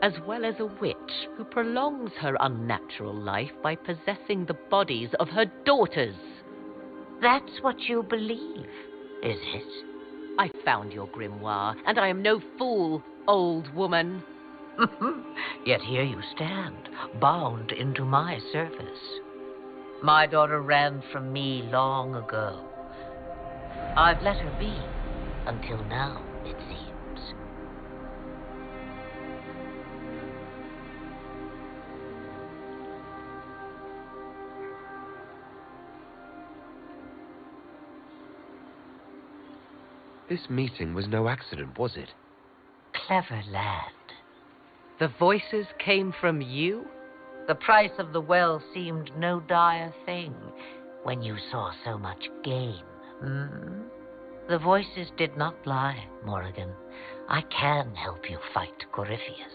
As well as a witch who prolongs her unnatural life by possessing the bodies of her daughters. That's what you believe, is it? I found your grimoire, and I am no fool, old woman. Yet here you stand, bound into my service. My daughter ran from me long ago. I've let her be, until now, it seems. This meeting was no accident, was it? Clever lad. The voices came from you? The price of the well seemed no dire thing when you saw so much gain. The voices did not lie, Morrigan. I can help you fight Corypheus.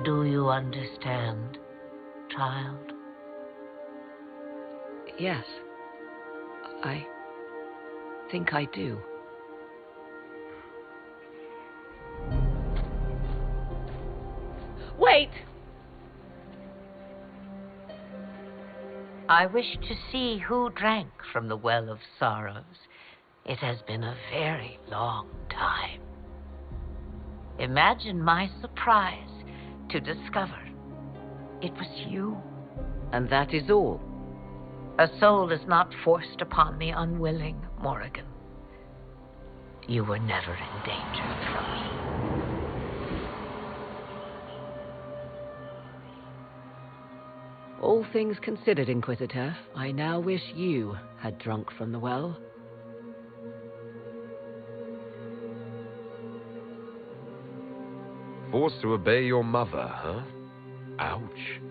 Do you understand, child? Yes. I think I do. Wait! I wish to see who drank from the Well of Sorrows. It has been a very long time. Imagine my surprise to discover it was you. And that is all. A soul is not forced upon the unwilling, Morrigan. You were never in danger from me. All things considered, Inquisitor, I now wish you had drunk from the well. Forced to obey your mother, huh? Ouch.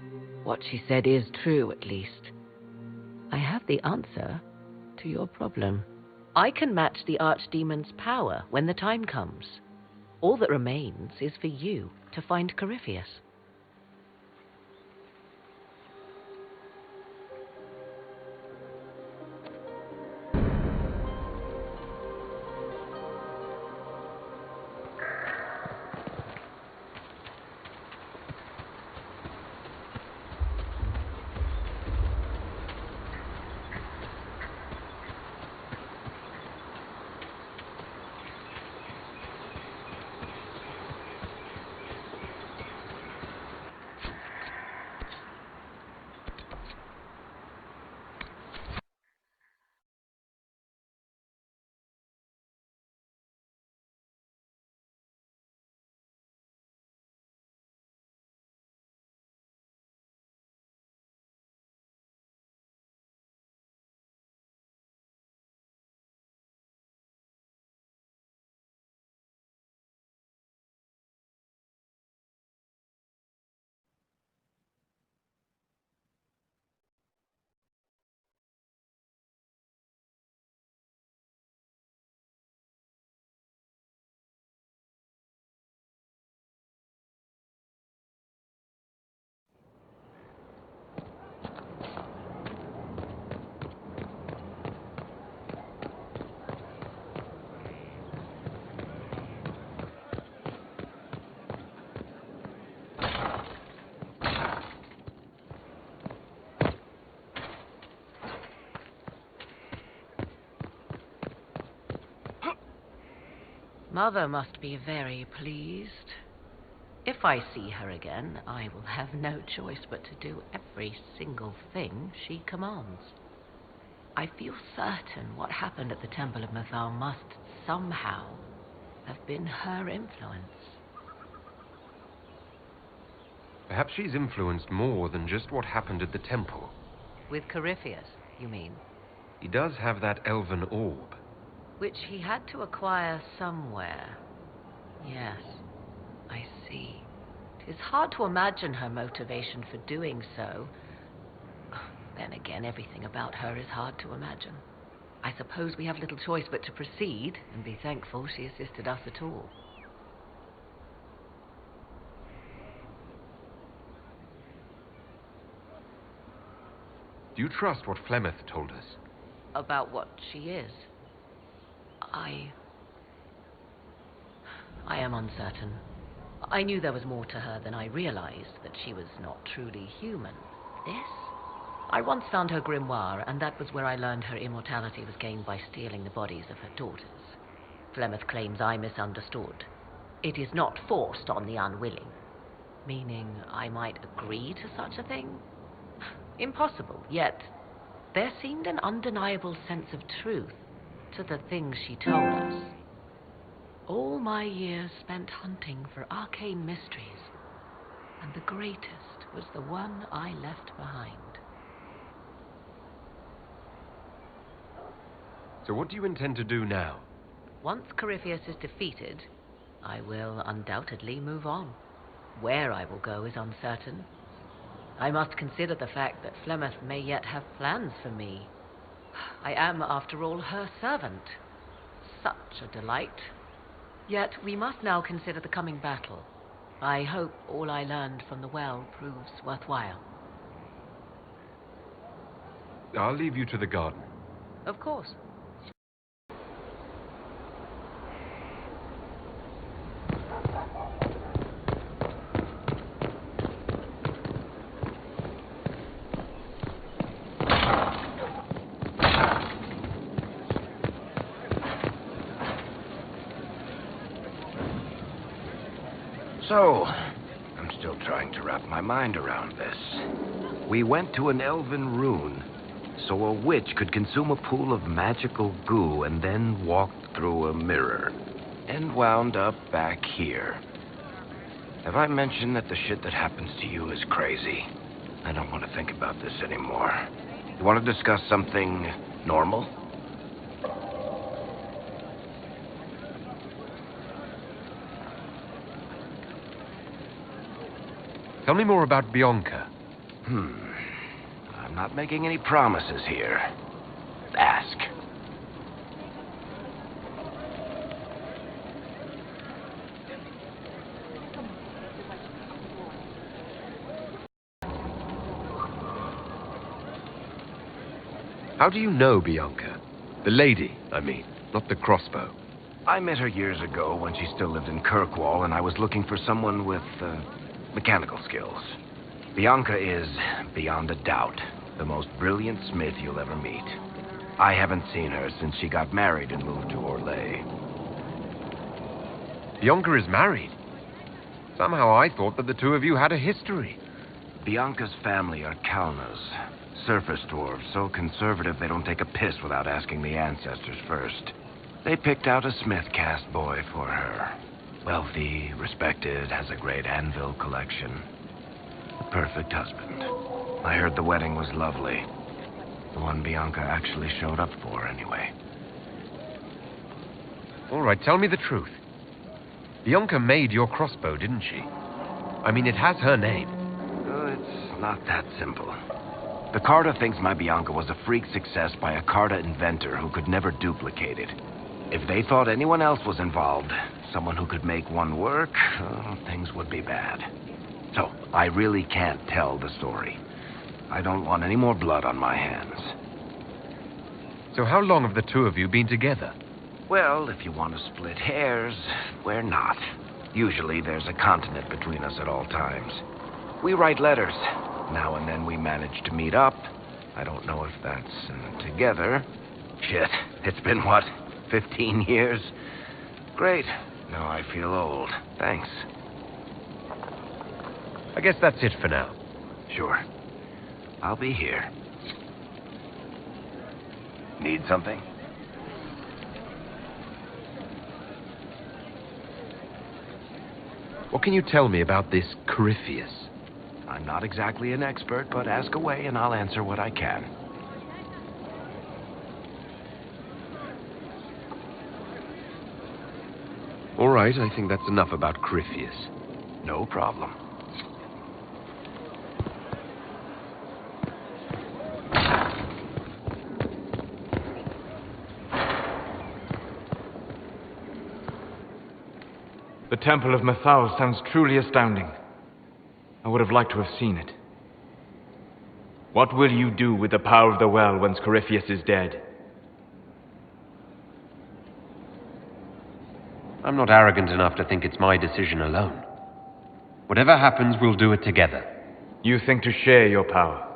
What she said is true, at least. I have the answer to your problem. I can match the Archdemon's power when the time comes. All that remains is for you to find Corypheus. Mother must be very pleased. If I see her again, I will have no choice but to do every single thing she commands. I feel certain what happened at the Temple of Mythal must somehow have been her influence. Perhaps she's influenced more than just what happened at the temple. With Corypheus, you mean? He does have that elven orb. Which he had to acquire somewhere. Yes, I see. It is hard to imagine her motivation for doing so. Then again, everything about her is hard to imagine. I suppose we have little choice but to proceed and be thankful she assisted us at all. Do you trust what Flemeth told us? About what she is? I am uncertain. I knew there was more to her than I realized, that she was not truly human. This? I once found her grimoire, and that was where I learned her immortality was gained by stealing the bodies of her daughters. Flemeth claims I misunderstood. It is not forced on the unwilling. Meaning I might agree to such a thing? Impossible, yet there seemed an undeniable sense of truth to the things she told us. All my years spent hunting for arcane mysteries, and the greatest was the one I left behind. So what do you intend to do now? Once Corypheus is defeated, I will undoubtedly move on. Where I will go is uncertain. I must consider the fact that Flemeth may yet have plans for me. I am, after all, her servant. Such a delight. Yet we must now consider the coming battle. I hope all I learned from the well proves worthwhile. I'll leave you to the garden. Of course. So, I'm still trying to wrap my mind around this. We went to an elven rune, so a witch could consume a pool of magical goo and then walked through a mirror, and wound up back here. Have I mentioned that the shit that happens to you is crazy? I don't want to think about this anymore. You want to discuss something normal? Tell me more about Bianca. I'm not making any promises here. Ask. How do you know Bianca? The lady, I mean, not the crossbow. I met her years ago when she still lived in Kirkwall, and I was looking for someone with, mechanical skills. Bianca is, beyond a doubt, the most brilliant smith you'll ever meet. I haven't seen her since she got married and moved to Orlais. Bianca is married? Somehow I thought that the two of you had a history. Bianca's family are Kalnas, surface dwarves, so conservative they don't take a piss without asking the ancestors first. They picked out a smith caste boy for her. Wealthy, respected, has a great anvil collection. The perfect husband. I heard the wedding was lovely. The one Bianca actually showed up for, anyway. All right, tell me the truth. Bianca made your crossbow, didn't she? I mean, it has her name. It's not that simple. The Carta thinks my Bianca was a freak success by a Carta inventor who could never duplicate it. If they thought anyone else was involved, someone who could make one work, things would be bad. So, I really can't tell the story. I don't want any more blood on my hands. So how long have the two of you been together? Well, if you want to split hairs, we're not. Usually there's a continent between us at all times. We write letters. Now and then we manage to meet up. I don't know if that's together. Shit, it's been what, 15 years? Great. Now I feel old. Thanks. I guess that's it for now. Sure. I'll be here. Need something? What can you tell me about this Corypheus? I'm not exactly an expert, but ask away and I'll answer what I can. All right, I think that's enough about Corypheus. No problem. The Temple of Mythal sounds truly astounding. I would have liked to have seen it. What will you do with the power of the well once Corypheus is dead? I'm not arrogant enough to think it's my decision alone. Whatever happens, we'll do it together. You think to share your power,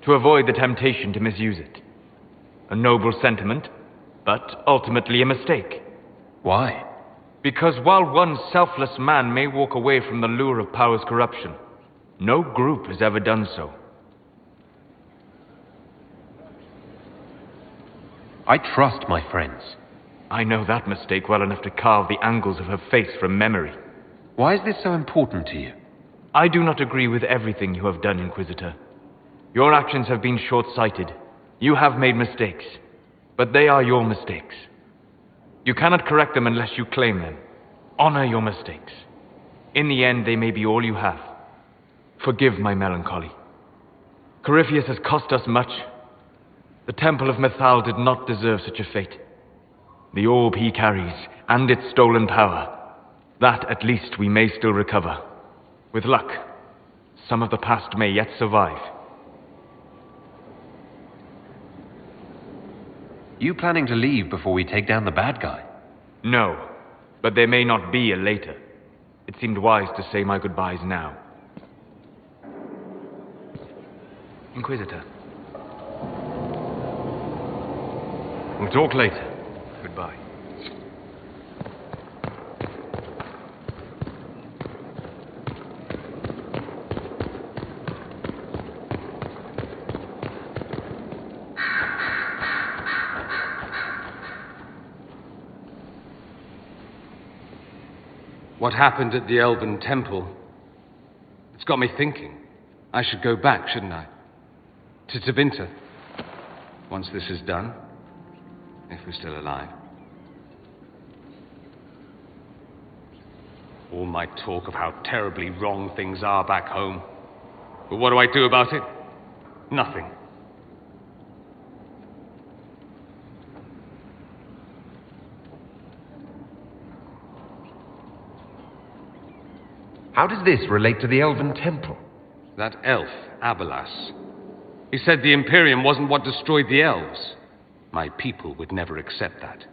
to avoid the temptation to misuse it. A noble sentiment, but ultimately a mistake. Why? Because while one selfless man may walk away from the lure of power's corruption, no group has ever done so. I trust my friends. I know that mistake well enough to carve the angles of her face from memory. Why is this so important to you? I do not agree with everything you have done, Inquisitor. Your actions have been short-sighted. You have made mistakes. But they are your mistakes. You cannot correct them unless you claim them. Honor your mistakes. In the end, they may be all you have. Forgive my melancholy. Corypheus has cost us much. The Temple of Mythal did not deserve such a fate. The orb he carries, and its stolen power, that at least we may still recover. With luck, some of the past may yet survive. You planning to leave before we take down the bad guy? No, but there may not be a later. It seemed wise to say my goodbyes now. Inquisitor. We'll talk later. Goodbye. What happened at the Elven Temple? It's got me thinking. I should go back, shouldn't I? To Tevinter. Once this is done. If we're still alive. All my talk of how terribly wrong things are back home. But what do I do about it? Nothing. How does this relate to the Elven Temple? That elf, Abelas. He said the Imperium wasn't what destroyed the elves. My people would never accept that.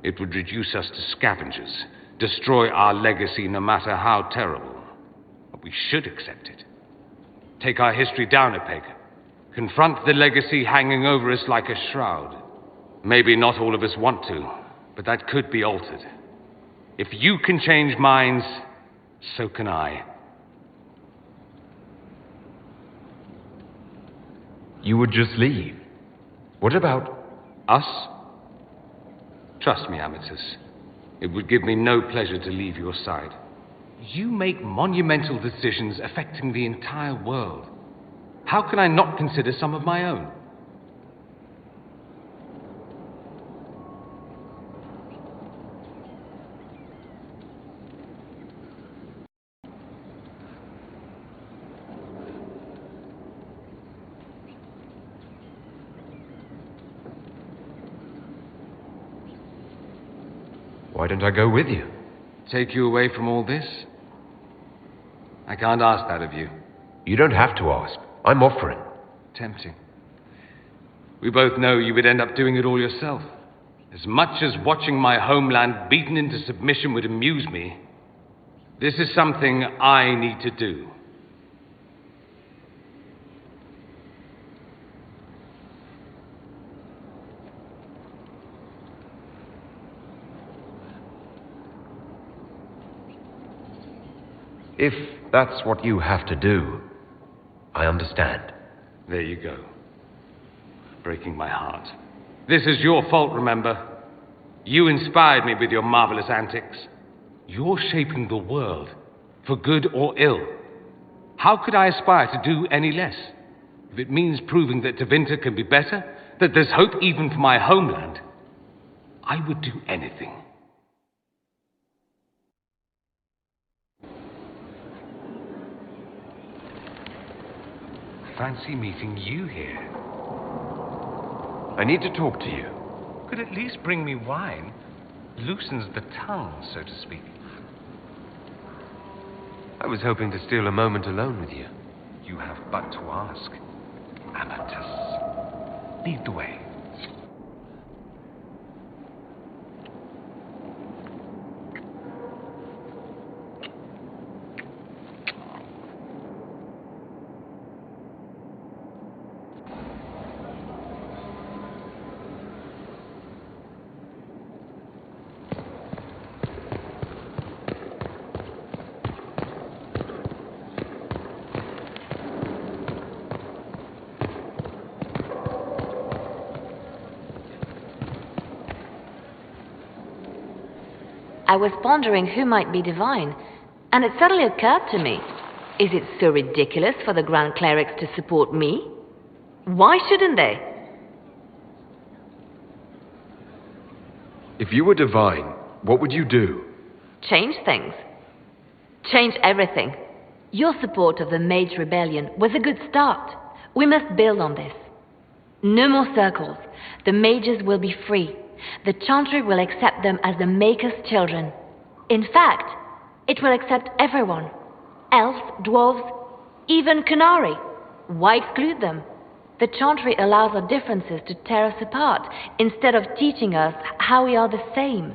It would reduce us to scavengers, destroy our legacy no matter how terrible. But we should accept it. Take our history down a peg. Confront the legacy hanging over us like a shroud. Maybe not all of us want to, but that could be altered. If you can change minds, so can I. You would just leave. What about us? Trust me, Amitus. It would give me no pleasure to leave your side. You make monumental decisions affecting the entire world. How can I not consider some of my own? Why don't I go with you? Take you away from all this? I can't ask that of you. You don't have to ask. I'm offering. Tempting. We both know you would end up doing it all yourself. As much as watching my homeland beaten into submission would amuse me, this is something I need to do. If that's what you have to do, I understand. There you go. Breaking my heart. This is your fault, remember? You inspired me with your marvelous antics. You're shaping the world, for good or ill. How could I aspire to do any less? If it means proving that Tevinter can be better, that there's hope even for my homeland, I would do anything. Fancy meeting you here. I need to talk to you. Could at least bring me wine. Loosens the tongue, so to speak. I was hoping to steal a moment alone with you. You have but to ask. Amatus. Lead the way. I was pondering who might be divine, and it suddenly occurred to me, is it so ridiculous for the Grand Clerics to support me? Why shouldn't they? If you were divine, what would you do? Change things. Change everything. Your support of the Mage Rebellion was a good start. We must build on this. No more circles. The mages will be free. The Chantry will accept them as the Maker's children. In fact, it will accept everyone. Elves, dwarves, even Canary. Why exclude them? The Chantry allows our differences to tear us apart, instead of teaching us how we are the same.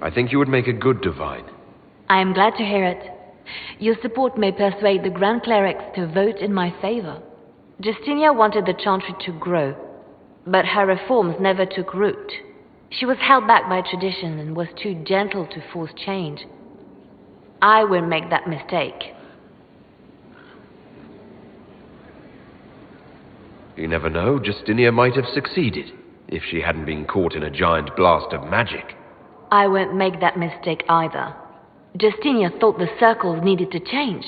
I think you would make a good divine. I am glad to hear it. Your support may persuade the Grand Clerics to vote in my favor. Justinia wanted the Chantry to grow, but her reforms never took root. She was held back by tradition and was too gentle to force change. I won't make that mistake. You never know, Justinia might have succeeded, if she hadn't been caught in a giant blast of magic. I won't make that mistake either. Justinia thought the circles needed to change.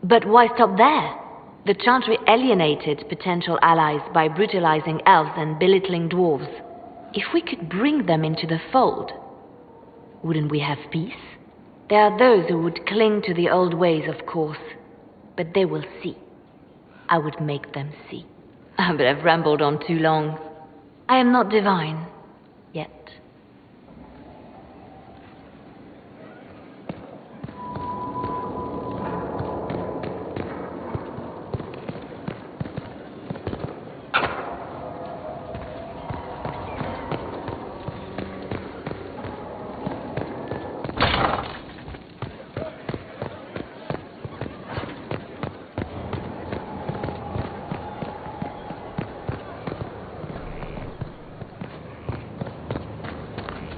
But why stop there? The Chantry alienated potential allies by brutalizing elves and belittling dwarves. If we could bring them into the fold, wouldn't we have peace? There are those who would cling to the old ways, of course. But they will see. I would make them see. But I've rambled on too long. I am not divine. Yet.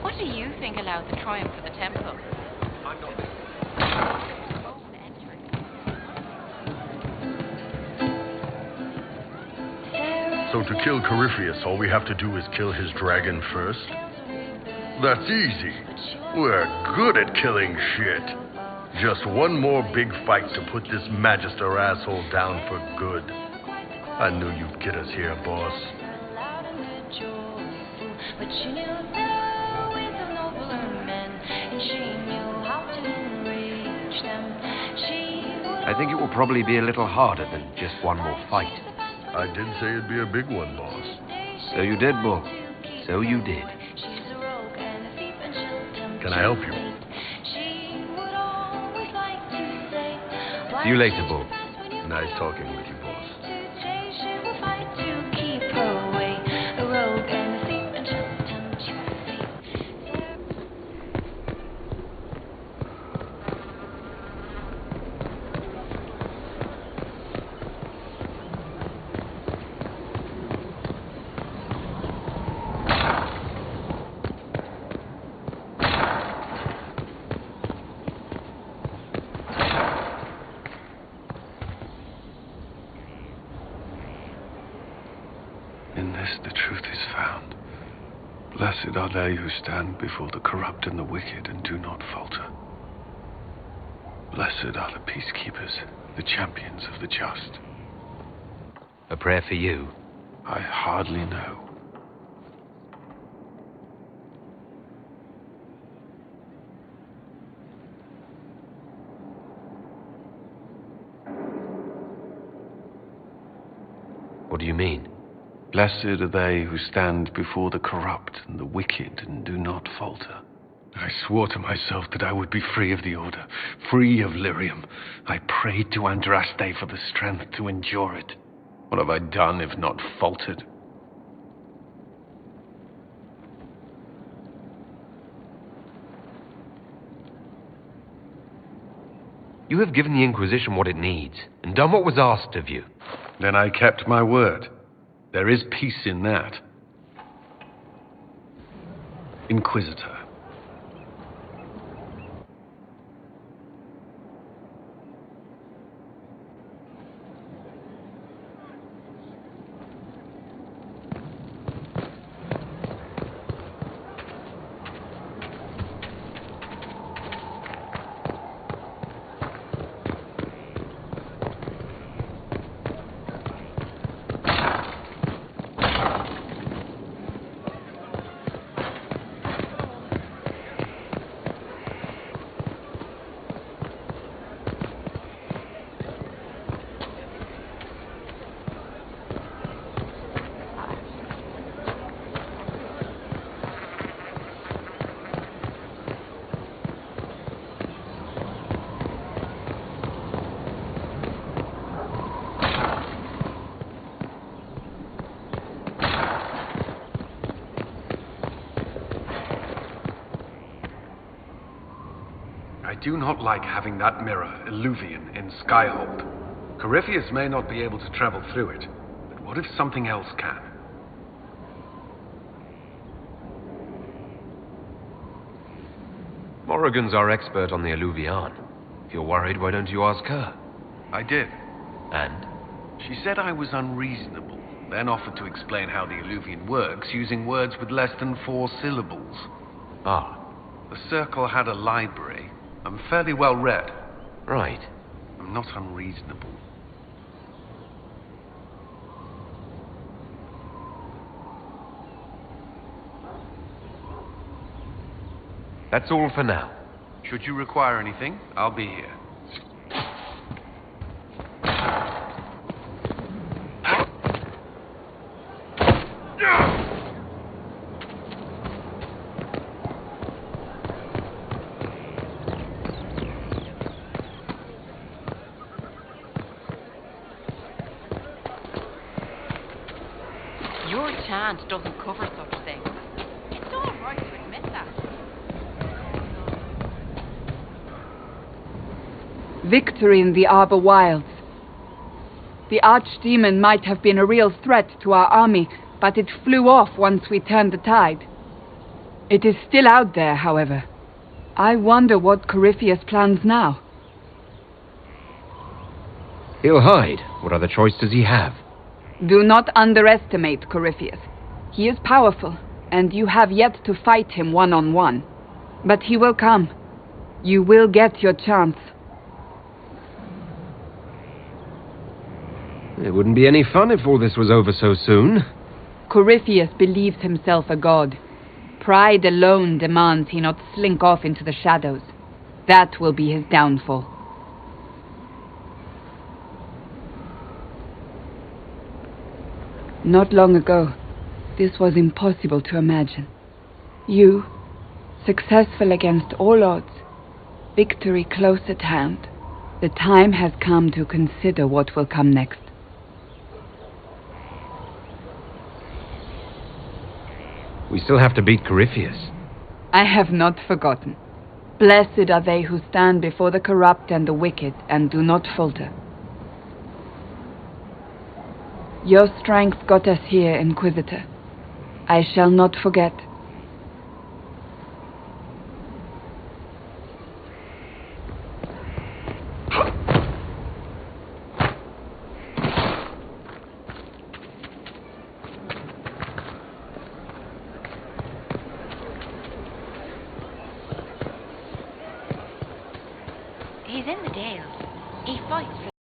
What do you think allowed the triumph of the Temple? So to kill Corypheus, all we have to do is kill his dragon first? That's easy. We're good at killing shit. Just one more big fight to put this Magister asshole down for good. I knew you'd get us here, boss. But she knew there was a nobler men, and she knew how to reach them. I think it will probably be a little harder than just one more fight. I did say it'd be a big one, boss. So you did, Bull. So you did. Can I help you? See you later, Bull. Nice talking with you, boss. In this the truth is found. Blessed are they who stand before the corrupt and the wicked and do not falter. Blessed are the peacekeepers, the champions of the just. A prayer for you? I hardly know. What do you mean? Blessed are they who stand before the corrupt and the wicked and do not falter. I swore to myself that I would be free of the Order, free of Lyrium. I prayed to Andraste for the strength to endure it. What have I done if not faltered? You have given the Inquisition what it needs, and done what was asked of you. Then I kept my word. There is peace in that. Inquisitor. I do not like having that mirror, Illuvian, in Skyhold. Corypheus may not be able to travel through it, but what if something else can? Morrigan's our expert on the Illuvian. If you're worried, why don't you ask her? I did. And? She said I was unreasonable, then offered to explain how the Illuvian works using words with less than 4 syllables. Ah. The Circle had a library. I'm fairly well read. Right. I'm not unreasonable. That's all for now. Should you require anything, I'll be here. Your chant doesn't cover such things. It's all right to admit that. Victory in the Arbor Wilds. The archdemon might have been a real threat to our army, but it flew off once we turned the tide. It is still out there, however. I wonder what Corypheus plans now. He'll hide. What other choice does he have? Do not underestimate Corypheus. He is powerful, and you have yet to fight him one-on-one. But he will come. You will get your chance. It wouldn't be any fun if all this was over so soon. Corypheus believes himself a god. Pride alone demands he not slink off into the shadows. That will be his downfall. Not long ago, this was impossible to imagine. You, successful against all odds, victory close at hand. The time has come to consider what will come next. We still have to beat Corypheus. I have not forgotten. Blessed are they who stand before the corrupt and the wicked and do not falter. Your strength got us here, Inquisitor. I shall not forget. in the Dales. He fights for